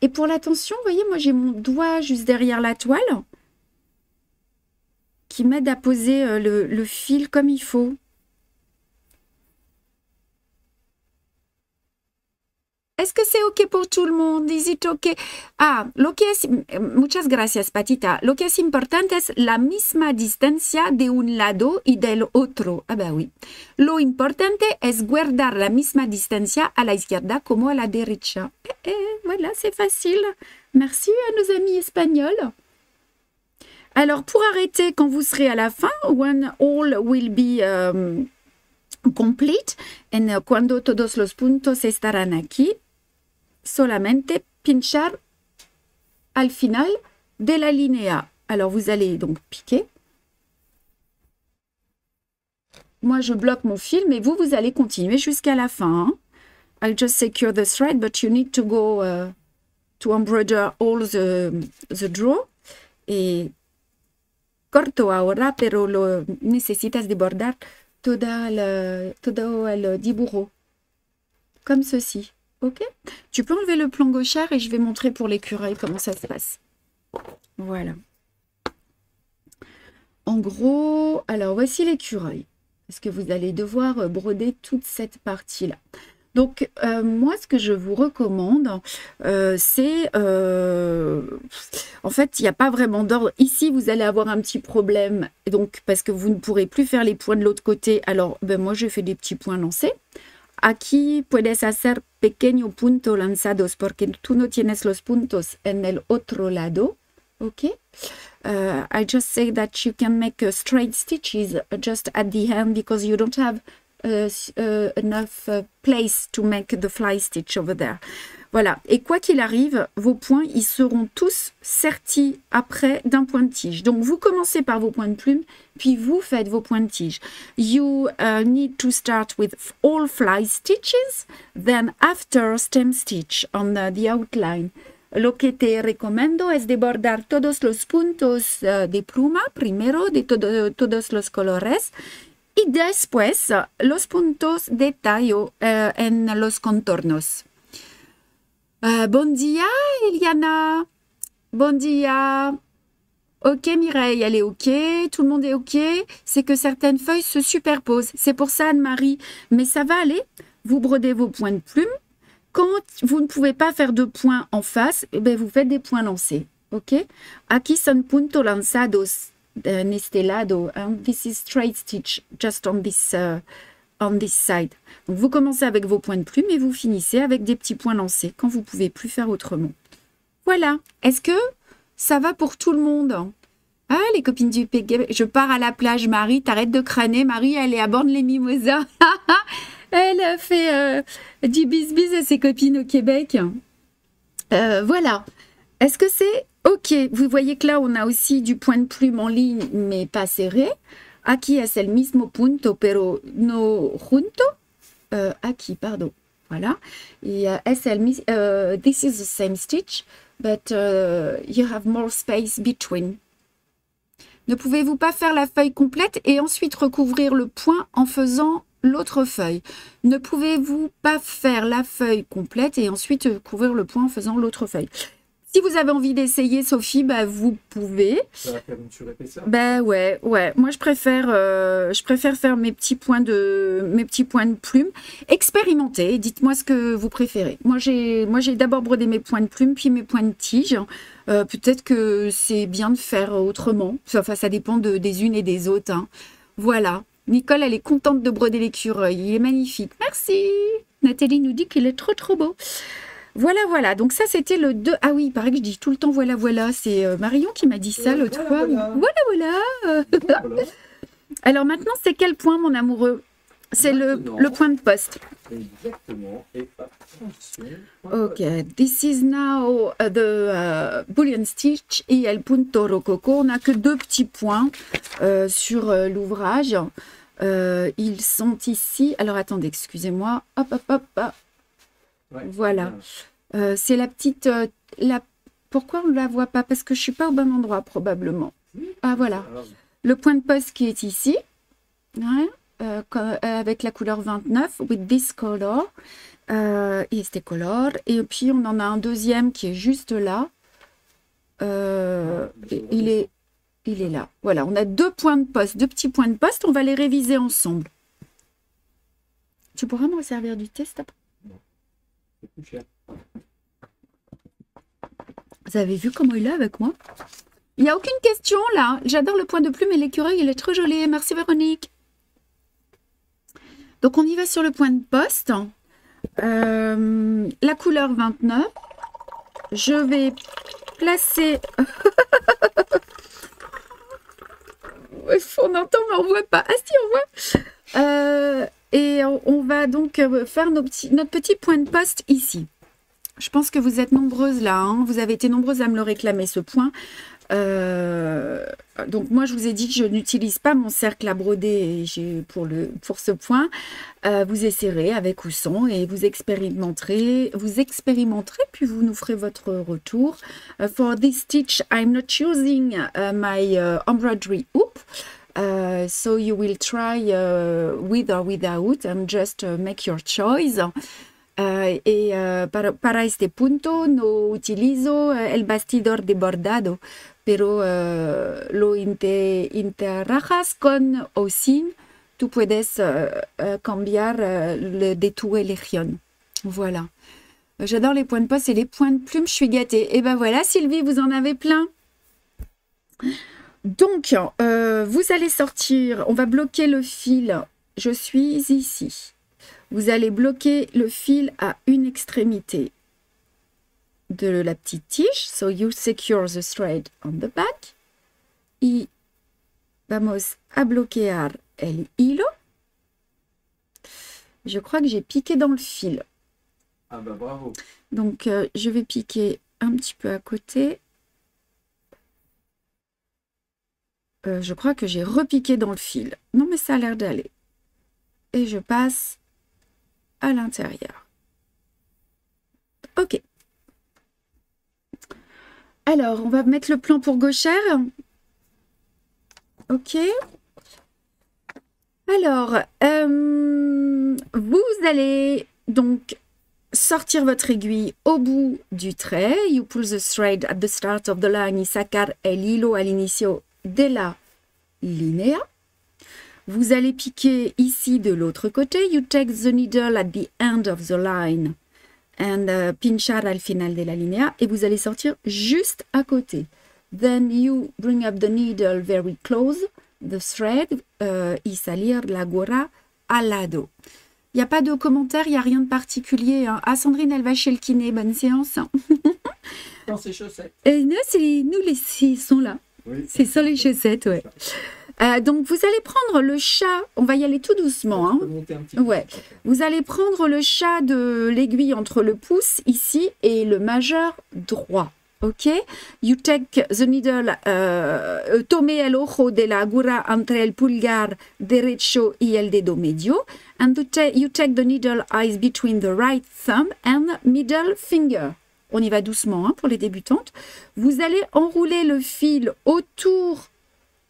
Et pour la tension, vous voyez, moi j'ai mon doigt juste derrière la toile qui m'aide à poser le fil comme il faut. Est-ce que c'est OK pour tout le monde? Is it OK? Ah, lo que es, muchas gracias, Patita. Lo que es importante es la misma distancia de un lado y del otro. Ah ben oui. Lo importante es guardar la misma distancia a la izquierda como a la derecha. Voilà, c'est facile. Merci à nos amis espagnols. Alors, pour arrêter, quand vous serez à la fin, when all will be complete, and cuando todos los puntos estarán aquí, solamente pinchar al final de la linéa. Alors, vous allez donc piquer. Moi, je bloque mon fil, mais vous, vous allez continuer jusqu'à la fin. Hein. I'll just secure the thread, but you need to go to embroider all the draw. Et corto ahora, pero lo necesitas de bordar todo el dibujo. Comme ceci. Ok? Tu peux enlever le plan gauchère et je vais montrer pour l'écureuil comment ça se passe. Voilà. En gros, alors voici l'écureuil. Parce que vous allez devoir broder toute cette partie-là. Donc, moi, ce que je vous recommande, c'est... en fait, il n'y a pas vraiment d'ordre. Ici, vous allez avoir un petit problème, donc parce que vous ne pourrez plus faire les points de l'autre côté. Alors, ben, moi, je fais des petits points lancés. Aquí puedes hacer pequeños puntos lanzados porque tú no tienes los puntos en el otro lado. Okay? I just say that you can make straight stitches just at the end because you don't have enough place to make the fly stitch over there. Voilà. Et quoi qu'il arrive, vos points, ils seront tous sertis après d'un point de tige. Donc, vous commencez par vos points de plume, puis vous faites vos points de tige. You need to start with all fly stitches, then after stem stitch on the outline. Lo que te recomiendo es de bordar todos los puntos de pluma, primero de todos los colores, y después los puntos de tallo en los contornos. Bon dia, Eliana. Bon dia. Ok, Mireille, elle est ok. Tout le monde est ok. C'est que certaines feuilles se superposent. C'est pour ça, Anne-Marie. Mais ça va aller. Vous brodez vos points de plume. Quand vous ne pouvez pas faire de points en face, eh bien, vous faites des points lancés. Ok? Aquí son puntos lanzados en este lado. This is straight stitch just on this side. Donc, vous commencez avec vos points de plume et vous finissez avec des petits points lancés quand vous ne pouvez plus faire autrement. Voilà. Est-ce que ça va pour tout le monde? Ah, les copines du Québec. Je pars à la plage, Marie. T'arrêtes de crâner. Marie, elle est à Bornes-les-Mimosas. Elle a fait du bis-bis à ses copines au Québec. Voilà. Est-ce que c'est OK? Vous voyez que là, on a aussi du point de plume en ligne, mais pas serré. Aquí es el mismo punto, pero no junto. Aquí, pardon. Voilà. Et this is the same stitch, but you have more space between. Ne pouvez-vous pas faire la feuille complète et ensuite recouvrir le point en faisant l'autre feuille? Ne pouvez-vous pas faire la feuille complète et ensuite couvrir le point en faisant l'autre feuille? Si vous avez envie d'essayer, Sophie, bah, vous pouvez. Ça va faire une surépaisseur. Ben ouais. Moi, je préfère faire mes petits points de plume. Expérimentez. Dites-moi ce que vous préférez. Moi, j'ai d'abord brodé mes points de plume, puis mes points de tige. Peut-être que c'est bien de faire autrement. Enfin, ça dépend des unes et des autres. Hein. Voilà. Nicole, elle est contente de broder l'écureuil. Il est magnifique. Merci. Nathalie nous dit qu'il est trop, trop beau. Voilà. Donc ça, c'était le 2. Ah oui, il paraît que je dis tout le temps voilà. C'est Marion qui m'a dit ça l'autre fois. Voilà. Voilà. Alors maintenant, c'est quel point, mon amoureux? C'est Maintenant. le point de poste. Exactement. Et hop, transition. Ok, this is now the Boolean stitch et el punto rococo. On n'a que 2 petits points sur l'ouvrage. Ils sont ici. Alors attendez, excusez-moi. Hop, hop, hop, hop. Ouais, Voilà. bien. C'est la petite. Pourquoi on ne la voit pas? Parce que je ne suis pas au bon endroit, probablement. Oui, Ah, voilà. alors, Le point de poste qui est ici. Ouais, avec la couleur 29, with this color. Este color. Et puis, on en a un deuxième qui est juste là. Il est là. Voilà, on a 2 points de poste, 2 petits points de poste. On va les réviser ensemble. Tu pourras me servir du test après? c'est plus cher. Vous avez vu comment il est avec moi? Il n'y a aucune question là. J'adore le point de plume et l'écureuil, il est trop joli. Merci Véronique. Donc on y va sur le point de poste. La couleur 29. Je vais placer... on entend mais on ne voit pas. Ah si, on voit. Et on va donc faire notre petit point de poste ici. Je pense que vous êtes nombreuses là. Hein. Vous avez été nombreuses à me le réclamer, ce point. Donc moi, je vous ai dit que je n'utilise pas mon cercle à broder pour ce point. Vous essayerez avec ou sans et vous expérimenterez, puis vous nous ferez votre retour. For this stitch, I'm not using my embroidery hoop. So you will try with or without and just make your choice. Para este punto no utilizo el bastidor de bordado, pero lo interrajas con Osin. Tú puedes cambiar de tu elección. Voilà. J'adore les points de poste et les points de plume, je suis gâtée. Et ben voilà, Sylvie, vous en avez plein. Donc, vous allez sortir, on va bloquer le fil. Je suis ici. Vous allez bloquer le fil à une extrémité de la petite tige. So you secure the thread on the back. Y vamos a bloquear el hilo. Je crois que j'ai piqué dans le fil. Ah bah bravo. Donc, je vais piquer un petit peu à côté. Je crois que j'ai repiqué dans le fil. Non, mais ça a l'air d'aller. Et je passe à l'intérieur. Ok. Alors, on va mettre le plan pour gauchère. Ok. Alors, vous allez donc sortir votre aiguille au bout du trait. You pull the thread at the start of the line y sacar el hilo al inicio de la línea. Vous allez piquer ici de l'autre côté. You take the needle at the end of the line and pinchar al final de la línea. Et vous allez sortir juste à côté. Then you bring up the needle very close, the thread, y salir la gora al lado. Il n'y a pas de commentaire, il n'y a rien de particulier. Hein. Ah, Sandrine, elle va chez le kiné. Bonne séance. Dans ses chaussettes. Et nous, ils sont là. Oui. C'est ça les chaussettes, ouais. Donc, vous allez prendre le chat. On va y aller tout doucement. Hein. Monter un petit peu. Ouais. Vous allez prendre le chat de l'aiguille entre le pouce ici et le majeur droit. Ok? You take the needle, tome el ojo de la aguja entre el pulgar derecho y el dedo medio, and you take the needle eyes between the right thumb and middle finger. On y va doucement hein, pour les débutantes. Vous allez enrouler le fil autour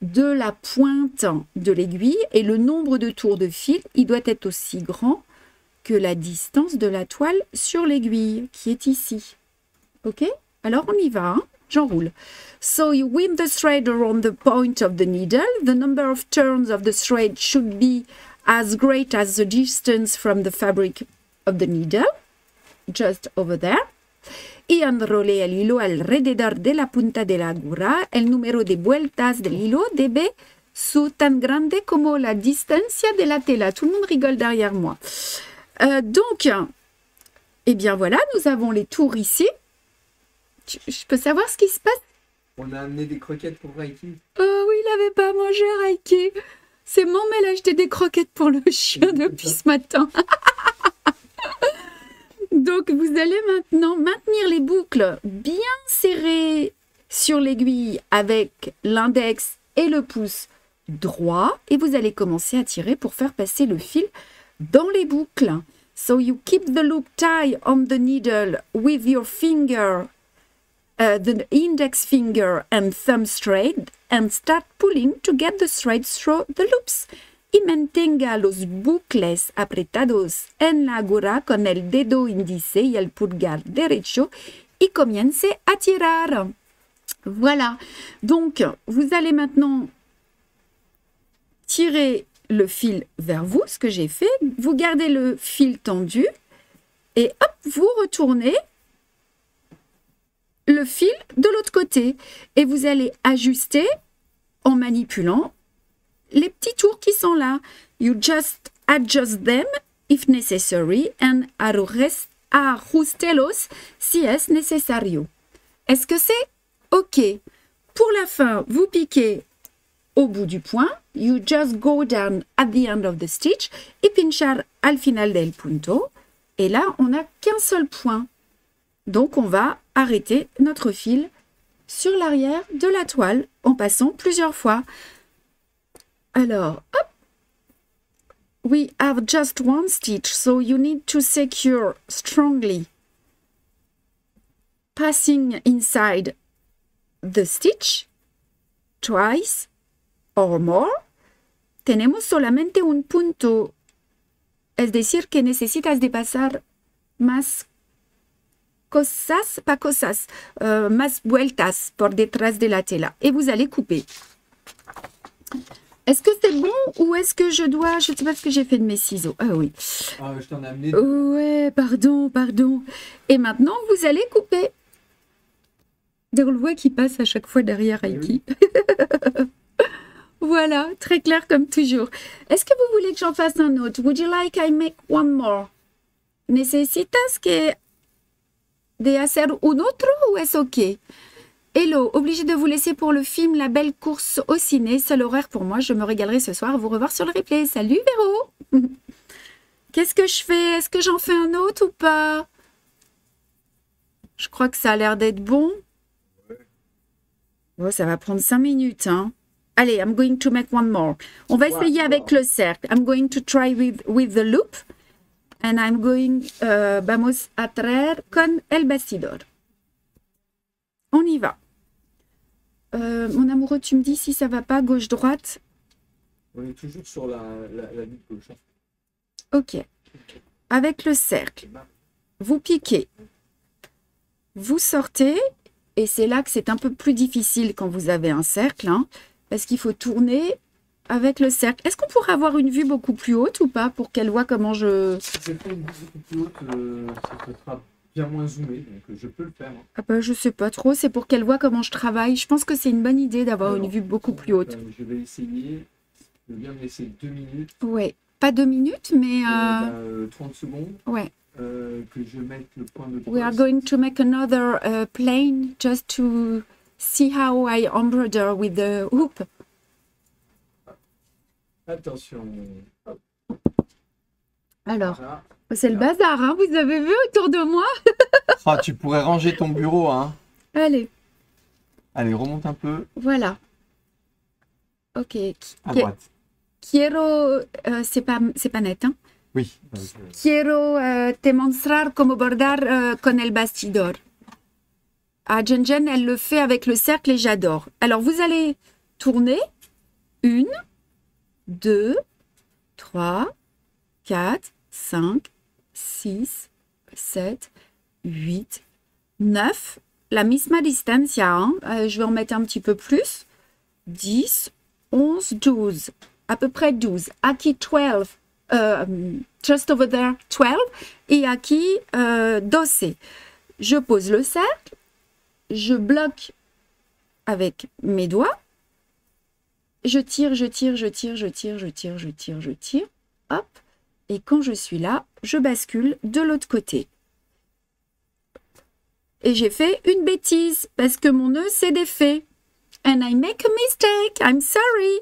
de la pointe de l'aiguille et le nombre de tours de fil, il doit être aussi grand que la distance de la toile sur l'aiguille qui est ici. Ok? Alors on y va, hein? J'enroule. So you whip the thread around the point of the needle. The number of turns of the thread should be as great as the distance from the fabric of the needle, just over there. Y enrolle el hilo alrededor de la punta de la aguja. El número de vueltas del hilo debe ser tan grande como la distancia de la tela. Tout le monde rigole derrière moi. Donc, eh bien voilà, nous avons les tours ici. Je peux savoir ce qui se passe? On a amené des croquettes pour Reiki. Oh oui, il n'avait pas mangé Reiki. C'est maman, elle a acheté des croquettes pour le chien depuis ce matin. Donc, vous allez maintenant maintenir les boucles bien serrées sur l'aiguille avec l'index et le pouce droit. Et vous allez commencer à tirer pour faire passer le fil dans les boucles. So, you keep the loop tie on the needle with your finger, the index finger and thumb straight, and start pulling to get the thread through the loops. Y mantenga los bucles apretados en la aguja con el dedo índice y el pulgar derecho y comience a tirar. Voilà. Donc, vous allez maintenant tirer le fil vers vous, ce que j'ai fait. Vous gardez le fil tendu et hop, vous retournez le fil de l'autre côté et vous allez ajuster en manipulant les petits tours qui sont là. You just adjust them if necessary and ajustelos si es necesario. Est-ce que c'est OK? Pour la fin, vous piquez au bout du point. You just go down at the end of the stitch y pinchar al final del punto. Et là, on n'a qu'un seul point. Donc, on va arrêter notre fil sur l'arrière de la toile en passant plusieurs fois. Alors, hop. We have just one stitch, so you need to secure strongly. Passing inside the stitch twice or more. Tenemos solamente un punto, es decir, que necesitas de pasar más cosas, pas cosas, más vueltas por detrás de la tela. Et vous allez couper. Est-ce que c'est bon ou est-ce que je dois... Je ne sais pas ce que j'ai fait de mes ciseaux. Ah oui. Ah, je t'en ai amené. Ouais, pardon, pardon. Et maintenant, vous allez couper. Des rouleaux qui passent à chaque fois derrière Aiki. Oui. Voilà, très clair comme toujours. Est-ce que vous voulez que j'en fasse un autre? Would you like I make one more? ¿Necesitas que de hacer un autre ou est-ce OK? Hello, obligé de vous laisser pour le film La Belle Course au ciné. Seul horaire pour moi, je me régalerai ce soir à vous revoir sur le replay. Salut Véro. Qu'est-ce que je fais? Est-ce que j'en fais un autre ou pas? Je crois que ça a l'air d'être bon. Oh, ça va prendre 5 minutes. Hein. Allez, I'm going to make one more. On va essayer avec le cercle. I'm going to try with the loop. And I'm going... vamos a traer con el bastidor. On y va. Mon amoureux, tu me dis si ça va pas, gauche-droite. On est toujours sur la ligne gauche. OK. Avec le cercle, vous piquez. Vous sortez. Et c'est là que c'est un peu plus difficile quand vous avez un cercle. Hein, parce qu'il faut tourner avec le cercle. Est-ce qu'on pourrait avoir une vue beaucoup plus haute ou pas pour qu'elle voit comment je... Si je fais une vue beaucoup plus haute, ça sera bien moins zoomé. Donc je peux le faire. Hein. Ah bah, je sais pas trop. C'est pour qu'elle voit comment je travaille. Je pense que c'est une bonne idée d'avoir une vue beaucoup plus haute. Je vais essayer de bien me laisser 2 minutes. Ouais. Pas 2 minutes, mais... 30 secondes. Ouais. Que je mette le point de poste. We are going to make another plane just to see how I embroider with the hoop. Attention. Alors, Voilà. c'est le bazar, hein, vous avez vu autour de moi? Ah, tu pourrais ranger ton bureau, hein. Allez, Allez, remonte un peu voilà. Ok. à droite. Quiero, c'est pas net, hein? Oui. Quiero te mostrar cómo bordar con el bastidor. Ah, Jen Jen, elle le fait avec le cercle et j'adore. Alors, vous allez tourner. 1, 2, 3, 4, 5, 6, 7, 8, 9. La misma distancia, hein? Je vais en mettre un petit peu plus. 10, 11, 12. À peu près 12. Aquí 12. Just over there, 12. Et aquí 12. Je pose le cercle. Je bloque avec mes doigts. Je tire, je tire, je tire, je tire, je tire, je tire, je tire. Hop. Et quand je suis là, je bascule de l'autre côté. Et j'ai fait une bêtise parce que mon nœud s'est défait. And I make a mistake. I'm sorry.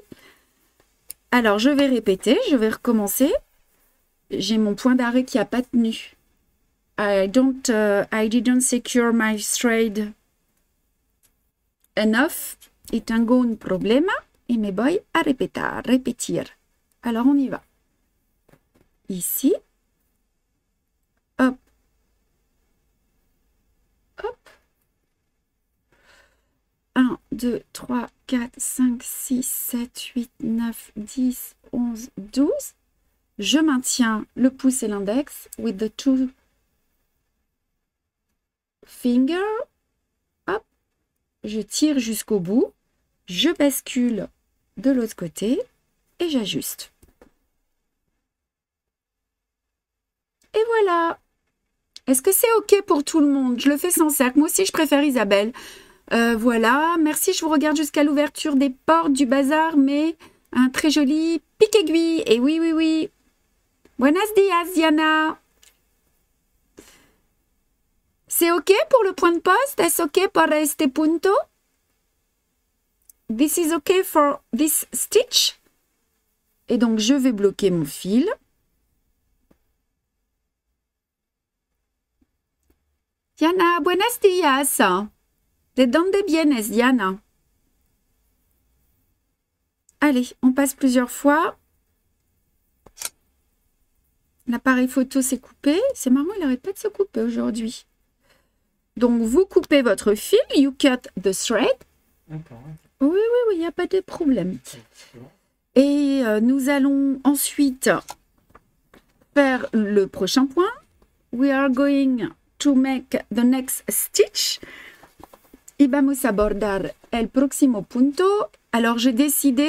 Alors, je vais répéter, je vais recommencer. J'ai mon point d'arrêt qui n'a pas tenu. I didn't secure my thread enough. Y tengo un problema y me voy a repetir. Alors, on y va. Ici. Hop. Hop. 1, 2, 3, 4, 5, 6, 7, 8, 9, 10, 11, 12. Je maintiens le pouce et l'index with the two fingers. Hop. Je tire jusqu'au bout. Je bascule de l'autre côté et j'ajuste. Et voilà. Est-ce que c'est OK pour tout le monde? Je le fais sans cercle. Moi aussi, je préfère Isabelle. Voilà. Merci, je vous regarde jusqu'à l'ouverture des portes du bazar, mais un très joli pic-aiguille. Et oui, oui, oui. Buenos días, Diana. C'est OK pour le point de poste? Est-ce OK pour este punto? This is OK for this stitch? Et donc, je vais bloquer mon fil. Diana, buenos días. ¿De dónde vienes, Diana? Allez, on passe plusieurs fois. L'appareil photo s'est coupé. C'est marrant, il n'arrête pas de se couper aujourd'hui. Donc, vous coupez votre fil. You cut the thread. D'accord. Oui, oui, oui, il n'y a pas de problème. Et nous allons ensuite faire le prochain point. We are going to make the next stitch. Y vamos a bordar el próximo punto. Alors, j'ai décidé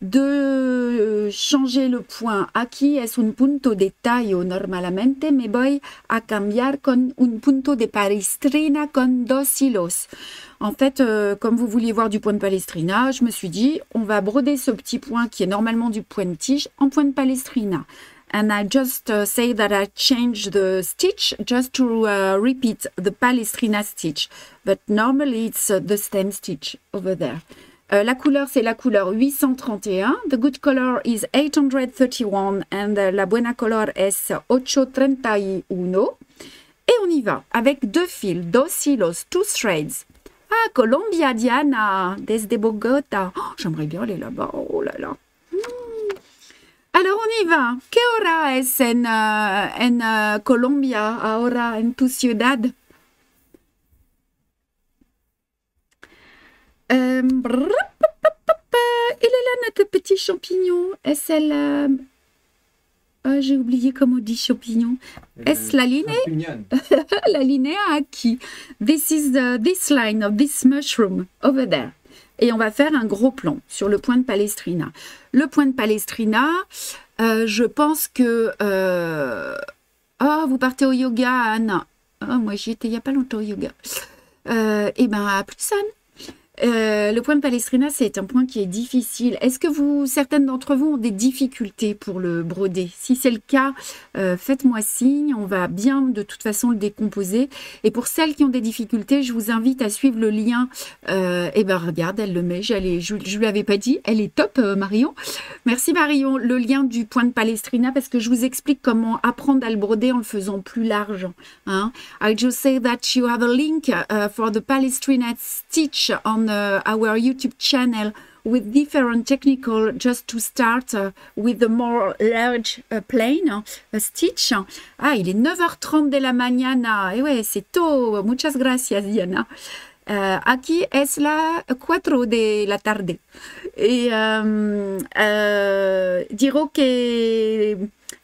de changer le point. Aquí es un punto de tallo normalmente. Me voy a cambiar con un punto de palestrina con dos hilos. En fait, comme vous vouliez voir du point de palestrina, je me suis dit, on va broder ce petit point qui est normalement du point de tige en point de palestrina. And I just say that I changed the stitch just to repeat the palestrina stitch. But normally it's the same stitch over there. La couleur, c'est la couleur 831. The good color is 831 and la buena color es 831. Et on y va avec deux fils, dos hilos, two threads. Ah, Colombia, Diana, desde Bogota. Oh, j'aimerais bien aller là-bas. Oh là là. Alors, on y va. ¿Qué hora es en Colombia ahora en tu ciudad? Il est là notre petit champignon. Est-ce elle... j'ai oublié comment on dit champignon. Est-ce la lignée? La lignée à qui? This is this line of this mushroom over there. Et on va faire un gros plan sur le point de palestrina. Le point de palestrina, je pense que... Oh, vous partez au yoga, Anne. Oh, moi, j'y étais il n'y a pas longtemps au yoga. Eh bien, à plus, Anne. Le point de palestrina, c'est un point qui est difficile. Est-ce que certaines d'entre vous ont des difficultés pour le broder? Si c'est le cas, faites-moi signe. On va bien de toute façon le décomposer. Et pour celles qui ont des difficultés, je vous invite à suivre le lien. Et ben regarde, elle le met. Je lui avais pas dit. Elle est top, Marion. Merci Marion. Le lien du point de palestrina parce que je vous explique comment apprendre à le broder en le faisant plus large. Hein? I just say that you have a link for the palestrina stitch on our YouTube channel with different technical just to start with the more large plain stitch. Ah, il est 9h30 de la mañana. Et ouais, c'est tôt. Muchas gracias, Diana. Aquí es la 4 de la tarde. Et dirò que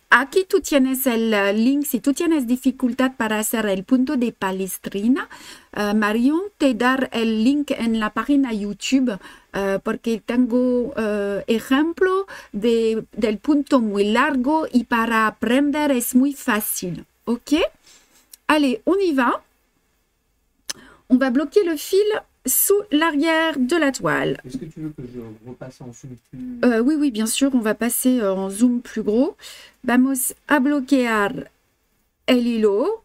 aquí tú tienes el link, si tú tienes dificultad para hacer el punto de palestrina, Marion te dar el link en la página YouTube porque tengo ejemplo del punto muy largo y para aprender es muy fácil. Ok? Allez, on y va. On va bloquer le fil sous l'arrière de la toile. Est-ce que tu veux que je repasse en zoom plus... Oui, oui, bien sûr, on va passer en zoom plus gros. Vamos a bloquear el hilo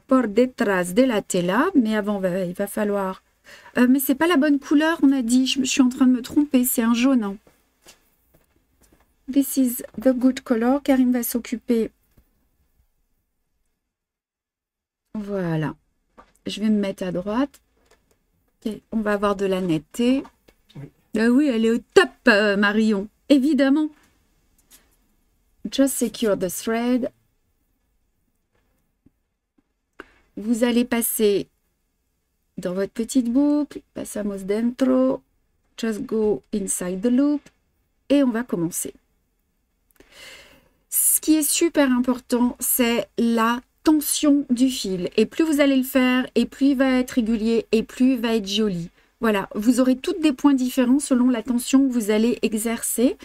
por detrás de la tela. Mais avant, il va falloir... mais c'est pas la bonne couleur, on a dit. Je suis en train de me tromper, c'est un jaune. Hein. This is the good color. Karim va s'occuper. Voilà. Je vais me mettre à droite. Okay. On va avoir de la netteté. Oui. Ah oui, elle est au top, Marion. Évidemment. Just secure the thread. Vous allez passer dans votre petite boucle. Pasamos dentro. Just go inside the loop. Et on va commencer. Ce qui est super important, c'est la tension du fil. Et plus vous allez le faire, et plus il va être régulier, et plus il va être joli. Voilà, vous aurez toutes des points différents selon la tension que vous allez exercer.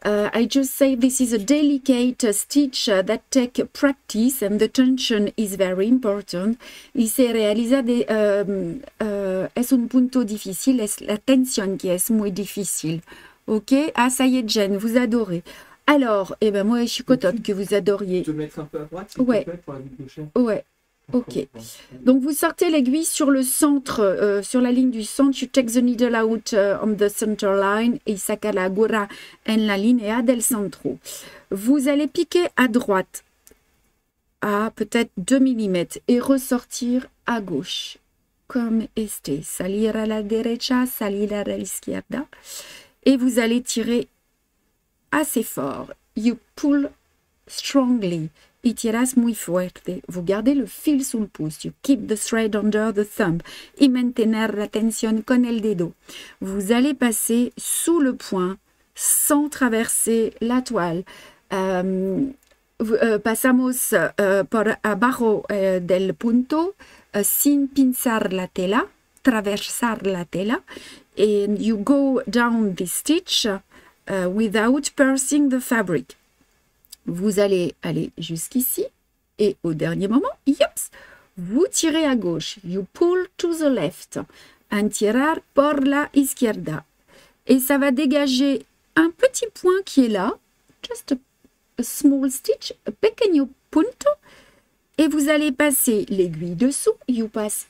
I just say this is a delicate stitch that take practice and the tension is very important. Y se realiza es un punto difícil, es la tensión que es muy difícil. Ok, ah ça y est Jen, vous adorez. Alors, eh ben moi je suis contente que vous adoriez. Te mettre un peu à droite, s'il Ouais. te plaît, pour la vue gauche. Ouais, ok. Donc vous sortez l'aiguille sur le centre, sur la ligne du centre. You take the needle out on the center line et saca la aguja en la línea del centro. Vous allez piquer à droite à peut-être 2 mm et ressortir à gauche. Comme este. Salir a la derecha, salir a la izquierda. Et vous allez tirer assez fort. You pull strongly. Y tiras muy fuerte. Vous gardez le fil sous le pouce. You keep the thread under the thumb. Y mantener la tensión con el dedo. Vous allez passer sous le point sans traverser la toile. Pasamos por abajo del punto sin pinzar la tela, traversar la tela. And you go down the stitch without piercing the fabric. Vous allez aller jusqu'ici et au dernier moment, yops, vous tirez à gauche. You pull to the left. En tirar por la izquierda. Et ça va dégager un petit point qui est là. Just a small stitch, a pequeño punto. Et vous allez passer l'aiguille dessous. You pass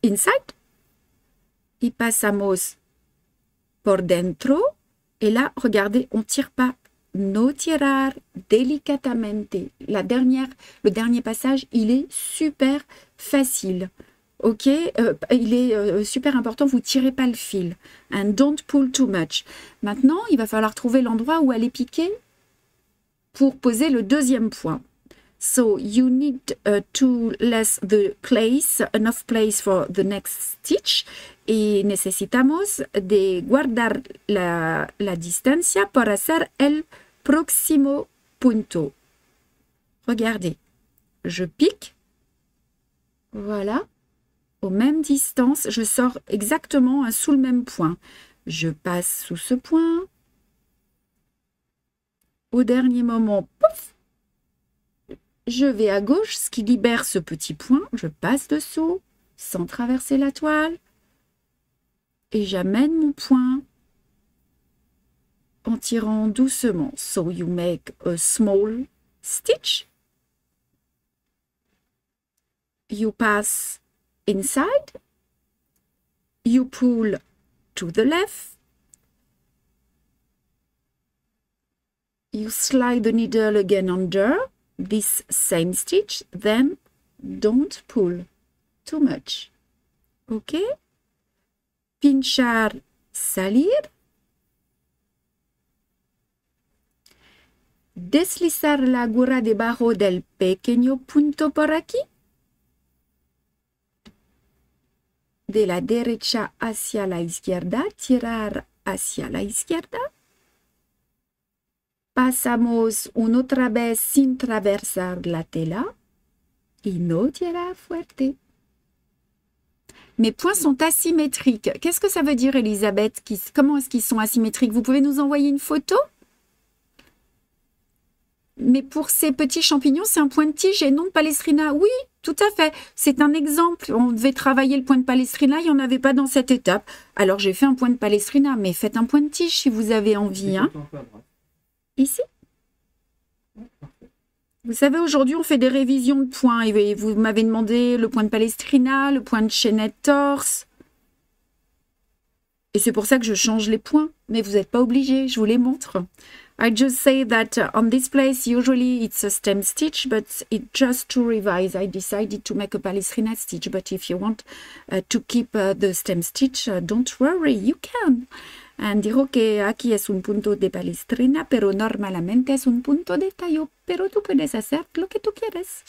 inside. Y pasamos por dentro. Et là, regardez, on ne tire pas. No tirar delicatamente. Le dernier passage, il est super facile. Ok, il est super important, vous ne tirez pas le fil. And don't pull too much. Maintenant, il va falloir trouver l'endroit où aller piquer pour poser le deuxième point. So you need to less the place, enough place for the next stitch. Y necesitamos de guardar la distancia para hacer el próximo punto. Regardez, je pique. Voilà. Aux mêmes distances, je sors exactement sous le même point. Je passe sous ce point. Au dernier moment, pouf, je vais à gauche, ce qui libère ce petit point. Je passe dessous, sans traverser la toile. Et j'amène mon point en tirant doucement. So you make a small stitch. You pass inside. You pull to the left. You slide the needle again under this same stitch. Then don't pull too much. Okay? Pinchar, salir. Deslizar la aguja debajo del pequeño punto por aquí. De la derecha hacia la izquierda, tirar hacia la izquierda. Pasamos una otra vez sin traversar la tela. Y no tirar fuerte. Mes points sont asymétriques. Qu'est-ce que ça veut dire, Elisabeth? Comment est-ce qu'ils sont asymétriques? Vous pouvez nous envoyer une photo? Mais pour ces petits champignons, c'est un point de tige et non de palestrina. Oui, tout à fait. C'est un exemple. On devait travailler le point de palestrina, il n'y en avait pas dans cette étape. Alors, j'ai fait un point de palestrina, mais faites un point de tige si vous avez envie. Hein. Ici? Vous savez, aujourd'hui, on fait des révisions de points. Et vous m'avez demandé le point de palestrina, le point de chaînette torse. Et c'est pour ça que je change les points. Mais vous n'êtes pas obligés, je vous les montre. I just say that on this place, usually it's a stem stitch, but just to revise, I decided to make a palestrina stitch. But if you want to keep the stem stitch, don't worry, you can. Digo que aquí es un punto de palestrina, pero normalmente es un punto de tallo. Pero tú puedes hacer lo que tú quieres.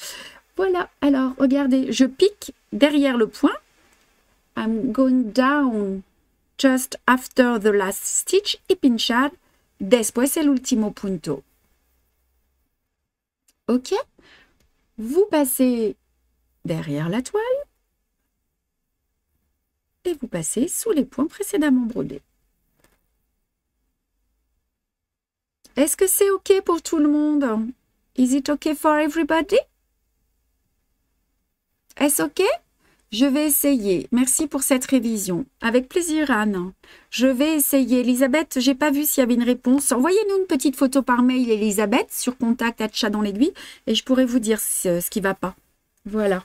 Voilà, alors regardez, je pique derrière le point. I'm going down just after the last stitch y pinchar después el último punto. Ok? Vous passez derrière la toile et vous passez sous les points précédemment brodés. Est-ce que c'est ok pour tout le monde? Is it okay for everybody? Est-ce ok? Je vais essayer. Merci pour cette révision. Avec plaisir, Anne. Je vais essayer. Elisabeth, j'ai pas vu s'il y avait une réponse. Envoyez-nous une petite photo par mail, Elisabeth, sur contact@chat dans l'aiguille, et je pourrai vous dire ce qui va pas. Voilà.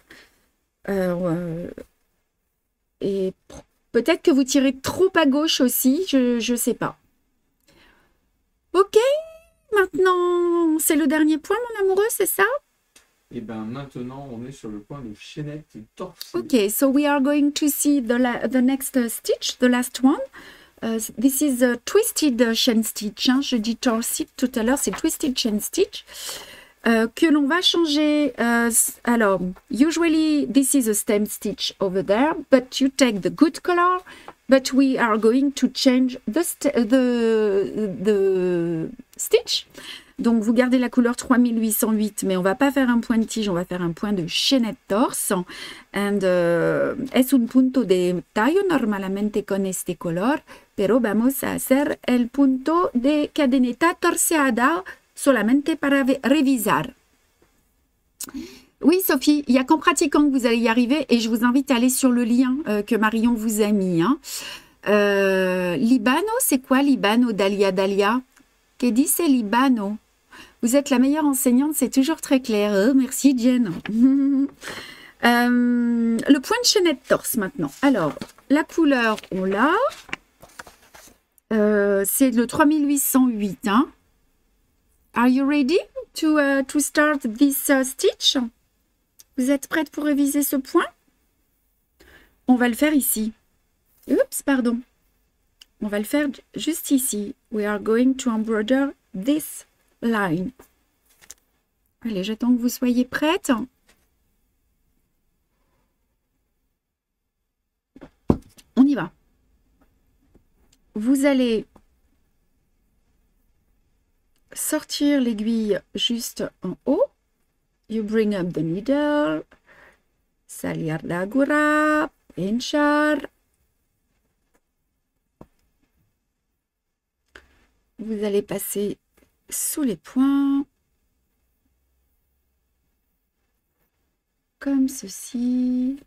Et peut-être que vous tirez trop à gauche aussi, je sais pas. Ok, maintenant, c'est le dernier point, mon amoureux, c'est ça? Et bien maintenant, on est sur le point de chaînette torsée. Okay, so we are going to see the next stitch, the last one. This is a twisted chain stitch. Hein. Je dis torsi tout à l'heure, c'est twisted chain stitch. Que l'on va changer. Alors, usually this is a stem stitch over there, but you take the good color. But we are going to change the stitch. Donc, vous gardez la couleur 3808, mais on va pas faire un point de tige, on va faire un point de chaînette torse. And es un punto de tallo normalmente con este color, pero vamos a hacer el punto de cadeneta torceada solamente para revisar. Oui, Sophie, il n'y a qu'en pratiquant que vous allez y arriver et je vous invite à aller sur le lien que Marion vous a mis. Hein. Libano, c'est quoi Libano, Dalia? Que dice Libano? Vous êtes la meilleure enseignante, c'est toujours très clair. Merci, Jen. Le point de chaînette torse maintenant. Alors, la couleur, on l'a. C'est le 3808. Hein. Are you ready to start this stitch? Vous êtes prête pour réviser ce point? On va le faire ici. Oups, pardon. On va le faire juste ici. We are going to embroider this line. Allez, j'attends que vous soyez prête. On y va. Vous allez sortir l'aiguille juste en haut. You bring up the needle. Salir la gura. Pinchar. Vous allez passer sous les points. Comme ceci.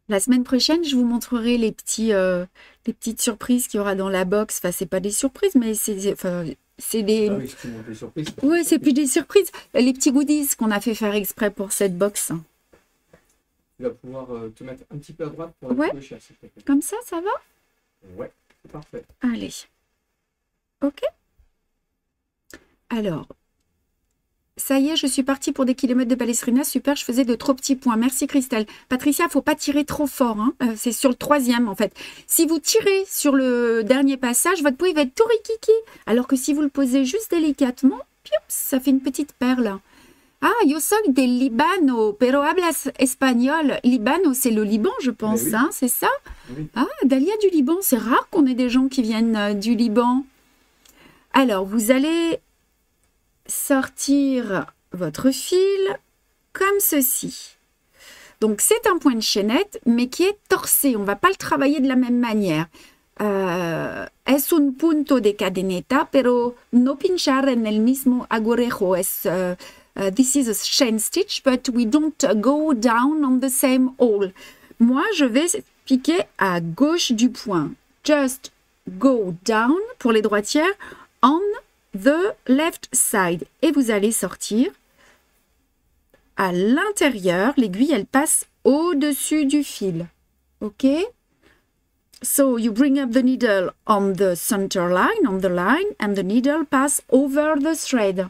La semaine prochaine, je vous montrerai les petites surprises qu'il y aura dans la box. Enfin, c'est pas des surprises, mais c'est des... Ah oui, tu montes les surprises. Oui, c'est plus des surprises. Les petits goodies qu'on a fait faire exprès pour cette box. Tu vas pouvoir te mettre un petit peu à droite pour Ouais. le chien, s'il te plaît. Comme ça va? Ouais, c'est parfait. Allez. Ok. Alors, ça y est, je suis partie pour des kilomètres de palestrina. Super, je faisais de trop petits points. Merci Christelle. Patricia, il ne faut pas tirer trop fort. Hein. C'est sur le troisième en fait. Si vous tirez sur le dernier passage, votre pot va être tout rikiki. Alors que si vous le posez juste délicatement, pioups, ça fait une petite perle. Ah, yo soy del Líbano, pero hablas espagnol. Líbano, c'est le Liban, je pense, oui. hein, c'est ça? Oui. Ah, Dalia du Liban, c'est rare qu'on ait des gens qui viennent du Liban. Alors, vous allez sortir votre fil comme ceci. Donc, c'est un point de chaînette, mais qui est torsé. On ne va pas le travailler de la même manière. Es un punto de cadeneta, pero no pinchar en el mismo agujejo. This is a chain stitch, but we don't go down on the same hole. Moi, je vais piquer à gauche du point. Just go down, pour les droitières, on the left side. Et vous allez sortir à l'intérieur. L'aiguille, elle passe au-dessus du fil. OK? So you bring up the needle on the center line, on the line, and the needle pass over the thread.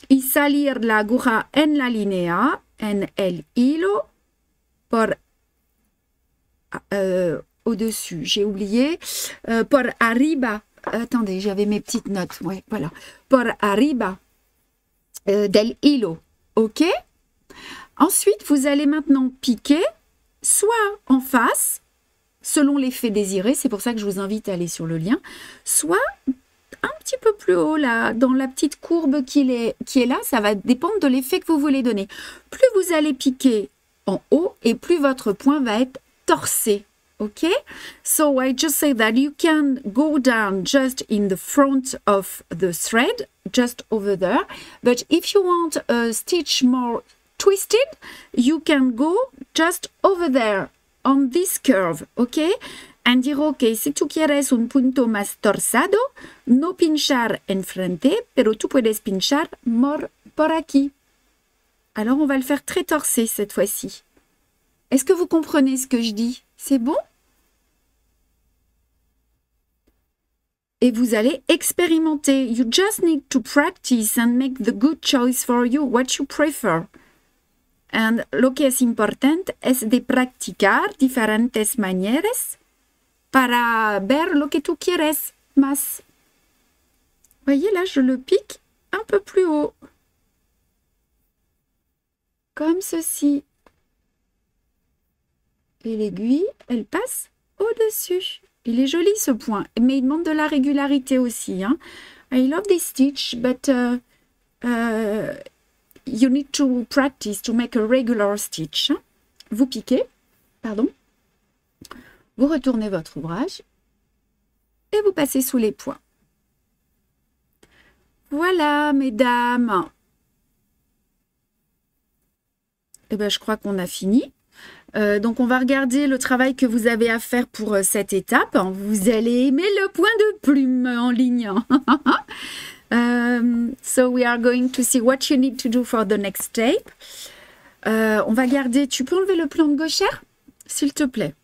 Y salir la aguja en la línea, en el hilo, por au-dessus, j'ai oublié, por arriba. Attendez, j'avais mes petites notes, ouais, voilà. Por arriba del hilo, ok? Ensuite, vous allez maintenant piquer, soit en face, selon l'effet désiré, c'est pour ça que je vous invite à aller sur le lien, soit un petit peu plus haut, là, dans la petite courbe qui est là, ça va dépendre de l'effet que vous voulez donner. Plus vous allez piquer en haut, et plus votre point va être torsé. Okay, so I just say that you can go down just in the front of the thread, just over there. But if you want a stitch more twisted, you can go just over there on this curve, okay? And dire, ok, si tú quieres un punto más torsado, no pinchar enfrente, pero tú puedes pinchar por aquí. Alors, on va le faire très torsé cette fois-ci. Est-ce que vous comprenez ce que je dis? C'est bon? Et vous allez expérimenter. You just need to practice and make the good choice for you, what you prefer. And lo que es importante es de practicar diferentes maneras para ver lo que tú quieres más. Voyez là, je le pique un peu plus haut. Comme ceci. Et l'aiguille, elle passe au-dessus. Il est joli ce point, mais il demande de la régularité aussi. Hein. I love this stitch, but you need to practice to make a regular stitch. Vous piquez, pardon. Vous retournez votre ouvrage et vous passez sous les points. Voilà, mesdames. Eh bien, je crois qu'on a fini. Donc, on va regarder le travail que vous avez à faire pour cette étape. Vous allez aimer le point de plume en ligne. So, we are going to see what you need to do for the next step. On va garder... Tu peux enlever le plan de gauchère, s'il te plaît?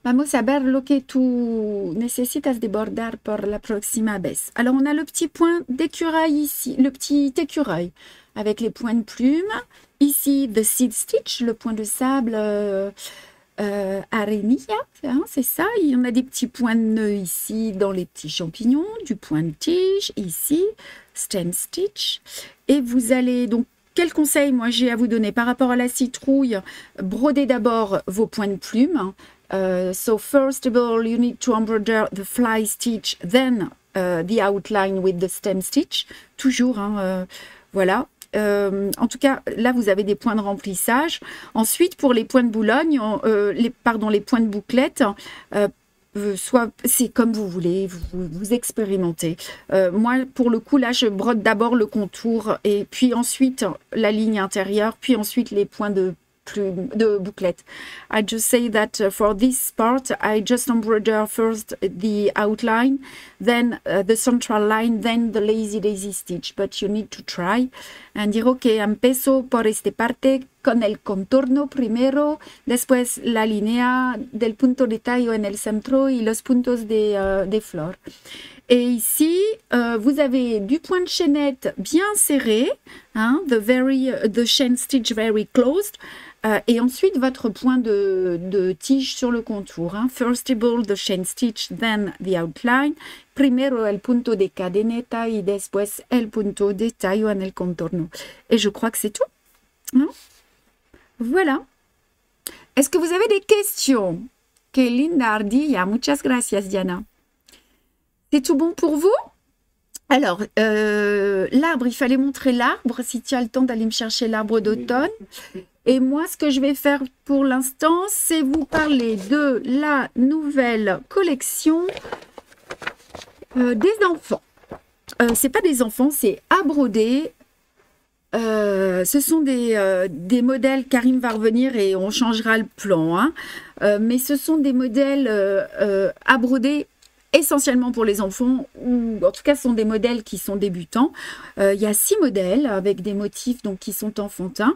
Vamos a ver lo que tú necesitas de bordar por la próxima vez. Alors, on a le petit point d'écureuil ici, le petit écureuil avec les points de plume. Ici, the seed stitch, le point de sable arénia, hein, c'est ça. Il y en a des petits points de nœud ici dans les petits champignons, du point de tige ici, stem stitch. Et vous allez donc, quel conseil moi j'ai à vous donner par rapport à la citrouille? Brodez d'abord vos points de plume. So first of all, you need to embroider the fly stitch, then the outline with the stem stitch. Toujours, hein, voilà. En tout cas, là, vous avez des points de remplissage. Ensuite, pour les points de Boulogne, les points de bouclette, soit c'est comme vous voulez, vous expérimentez. Moi, pour le coup, là, je brode d'abord le contour et puis ensuite la ligne intérieure, puis ensuite les points de bouclette. I just say that for this part, I just embroider first the outline, then the central line, then the lazy daisy stitch. But you need to try and dire, ok, empiezo por esta parte con el contorno primero, después la línea del punto de tallo en el centro y los puntos de flor. Et ici, vous avez du point de chaînette bien serré, hein, the chain stitch very closed, et ensuite votre point de tige sur le contour. Hein. First of all, the chain stitch, then the outline. Primero el punto de cadeneta y después el punto de tallo en el contorno. Et je crois que c'est tout. Hein. Voilà. Est-ce que vous avez des questions? Que linda ardilla. Muchas gracias, Diana. C'est tout bon pour vous? Alors, l'arbre, il fallait montrer l'arbre, si tu as le temps d'aller me chercher l'arbre d'automne. Et moi, ce que je vais faire pour l'instant, c'est vous parler de la nouvelle collection des enfants. C'est pas des enfants, c'est à broder. Ce sont des modèles, Karim va revenir et on changera le plan. Hein. Mais ce sont des modèles à broder essentiellement pour les enfants, ou en tout cas ce sont des modèles qui sont débutants. Il y a 6 modèles avec des motifs donc, qui sont enfantins.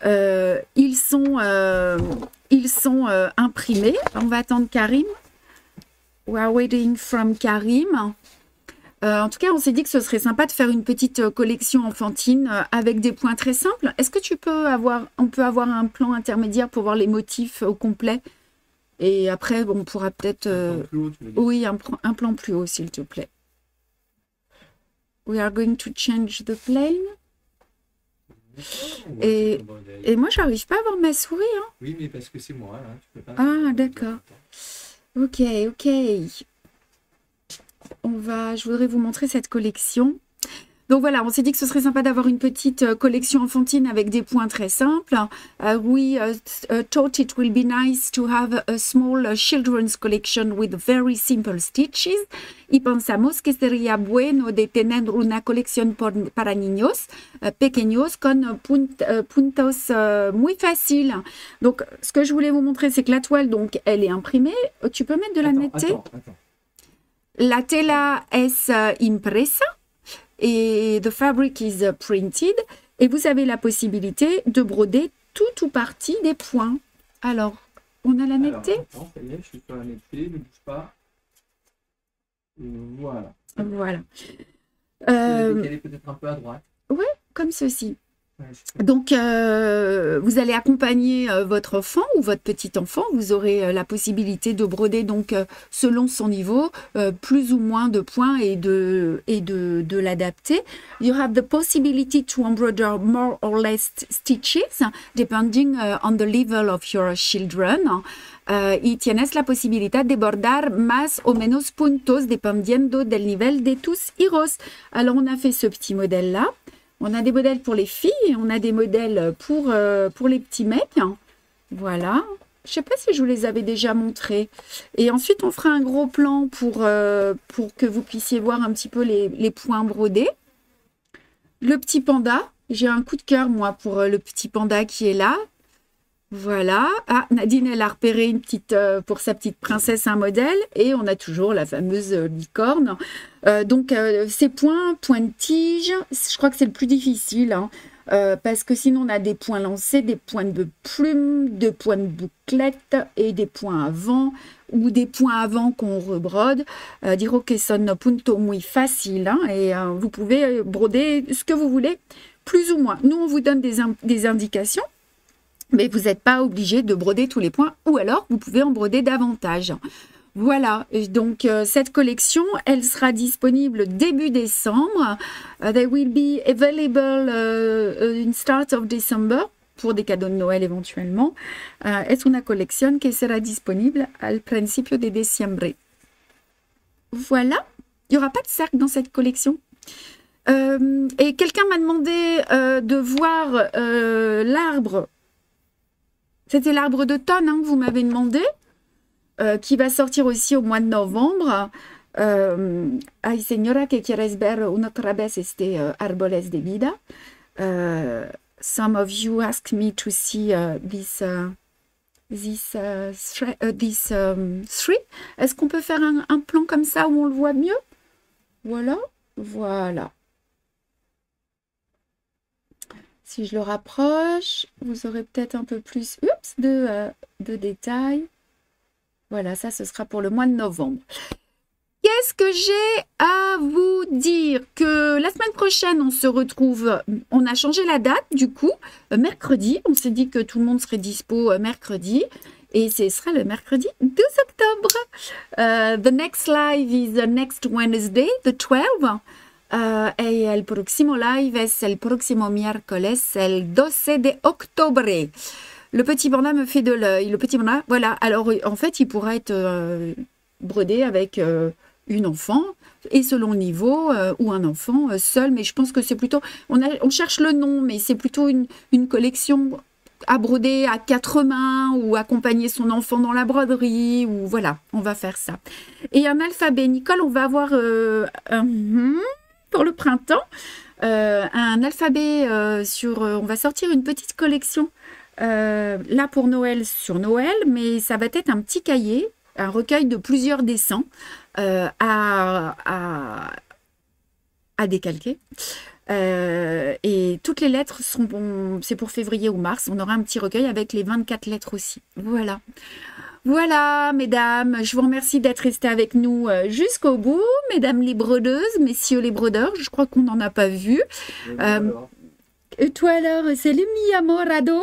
Ils sont ils sont imprimés. On va attendre Karim. We are waiting from Karim. En tout cas, on s'est dit que ce serait sympa de faire une petite collection enfantine avec des points très simples. Est-ce que on peut avoir un plan intermédiaire pour voir les motifs au complet? Et après, on pourra peut-être... oui, un plan plus haut, s'il te plaît. We are going to change the plane. Et moi, j'arrive pas à voir ma souris. Hein. Oui, mais parce que c'est moi. Là. Tu peux pas Ah, d'accord. Ok. Je voudrais vous montrer cette collection. Donc voilà, on s'est dit que ce serait sympa d'avoir une petite collection enfantine avec des points très simples. We thought it will be nice to have a small children's collection with very simple stitches. Y pensamos que sería bueno de tener una colección para niños pequeños con puntos muy fácil. Donc, ce que je voulais vous montrer, c'est que la toile, donc, elle est imprimée. Tu peux mettre de la netteté? Attends. La tela es impresa. Et the fabric is printed. Et vous avez la possibilité de broder tout ou partie des points. Alors, on a la netteté? Attends, ça y est, je suis sur la netteté, ne bouge pas. Et voilà. Voilà. Décaler peut-être un peu à droite. Ouais, comme ceci. Ouais, Donc, vous allez accompagner votre enfant ou votre petit enfant. Vous aurez la possibilité de broder donc selon son niveau, plus ou moins de points et de l'adapter. You have the possibility to embroider more or less stitches depending on the level of your children. Y tienes la posibilidad de bordar más o menos puntos dependiendo del nivel de tus hijos. Alors, on a fait ce petit modèle-là. On a des modèles pour les filles et on a des modèles pour les petits mecs. Voilà. Je ne sais pas si je vous les avais déjà montrés. Et ensuite, on fera un gros plan pour que vous puissiez voir un petit peu les points brodés. Le petit panda. J'ai un coup de cœur, moi, pour le petit panda qui est là. Voilà. Ah, Nadine, elle a repéré une petite, pour sa petite princesse un modèle. Et on a toujours la fameuse licorne. Donc, ces points de tige, je crois que c'est le plus difficile. Hein, parce que sinon, on a des points lancés, des points de plumes, des points de bouclette et des points avant ou des points avant qu'on rebrode. Dire que son punto muy facile. Hein, et vous pouvez broder ce que vous voulez, plus ou moins. Nous, on vous donne des indications. Mais vous n'êtes pas obligé de broder tous les points, ou alors vous pouvez en broder davantage. Voilà, et donc cette collection, elle sera disponible début décembre. They will be available in start of December, pour des cadeaux de Noël éventuellement. Es una colección que sera disponible al principio de diciembre. Voilà, il n'y aura pas de cercle dans cette collection. Et quelqu'un m'a demandé de voir l'arbre. C'était l'arbre d'automne hein, que vous m'avez demandé, qui va sortir aussi au mois de novembre. Hay señora que quieres ver una otra vez este árboles de vida. Some of you asked me to see this tree. Est-ce qu'on peut faire un plan comme ça où on le voit mieux? Voilà. Si je le rapproche, vous aurez peut-être un peu plus de détails. Voilà, ça, ce sera pour le mois de novembre. Qu'est-ce que j'ai à vous dire? Que la semaine prochaine, on se retrouve... On a changé la date, du coup, mercredi. On s'est dit que tout le monde serait dispo mercredi. Et ce sera le mercredi 12 octobre. The next live is the next Wednesday, the 12th. Y el próximo live es el próximo miércoles, el 12 de octubre. Le petit panda me fait de l'œil. Le petit panda, voilà. Alors, en fait, il pourra être brodé avec une enfant et selon le niveau, ou un enfant seul. Mais je pense que c'est plutôt... On cherche le nom, mais c'est plutôt une collection à broder à 4 mains ou accompagner son enfant dans la broderie. Ou voilà, on va faire ça. Et un alphabet. Nicole, on va avoir... pour le printemps, un alphabet on va sortir une petite collection là pour Noël sur Noël, mais ça va être un petit cahier, un recueil de plusieurs dessins à décalquer. Et toutes les lettres seront, c'est pour février ou mars. On aura un petit recueil avec les 24 lettres aussi. Voilà. Voilà, mesdames, je vous remercie d'être restés avec nous jusqu'au bout. Mesdames les brodeuses, messieurs les brodeurs, je crois qu'on n'en a pas vu. Et toi alors, c'est le mi amorado.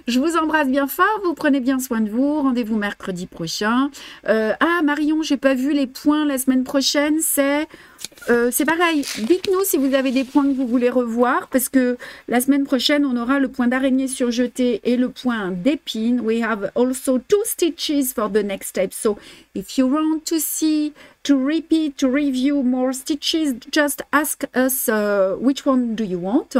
Je vous embrasse bien fort, vous prenez bien soin de vous. Rendez-vous mercredi prochain. Ah, Marion, j'ai pas vu les points la semaine prochaine. C'est pareil. Dites-nous si vous avez des points que vous voulez revoir, parce que la semaine prochaine, on aura le point d'araignée surjeté et le point d'épine. We have also 2 stitches for the next step. So, if you want to see, to repeat, to review more stitches, just ask us which one do you want.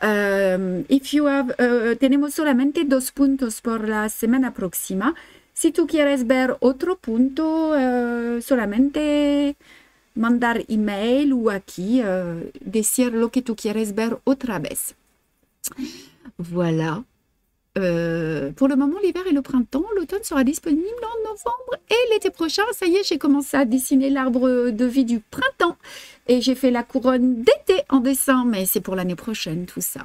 If you have, tenemos solamente 2 puntos por la semana próxima. Si tú quieres ver otro punto, solamente mandar email ou aquí, decir lo que tú quieres ver otra vez. Voilà. Pour le moment, l'hiver et le printemps, l'automne sera disponible en novembre et l'été prochain. Ça y est, j'ai commencé à dessiner l'arbre de vie du printemps et j'ai fait la couronne d'été en dessin, mais c'est pour l'année prochaine tout ça.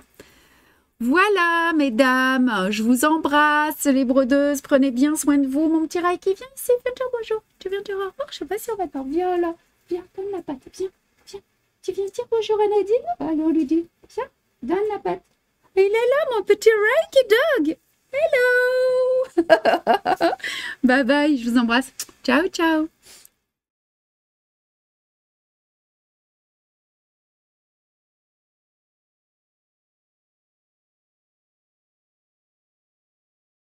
Voilà, mesdames, je vous embrasse, les brodeuses, prenez bien soin de vous. Mon petit Rai qui vient ici, viens dire bonjour. Tu viens dire au revoir, je sais pas si on va t'en. Viens là, viens, donne la patte, viens, viens. Tu viens dire bonjour à Nadine? Alors, Ludie, viens, donne la patte. Il est là, mon petit Reiki Dog. Hello. Bye bye, je vous embrasse. Ciao, ciao.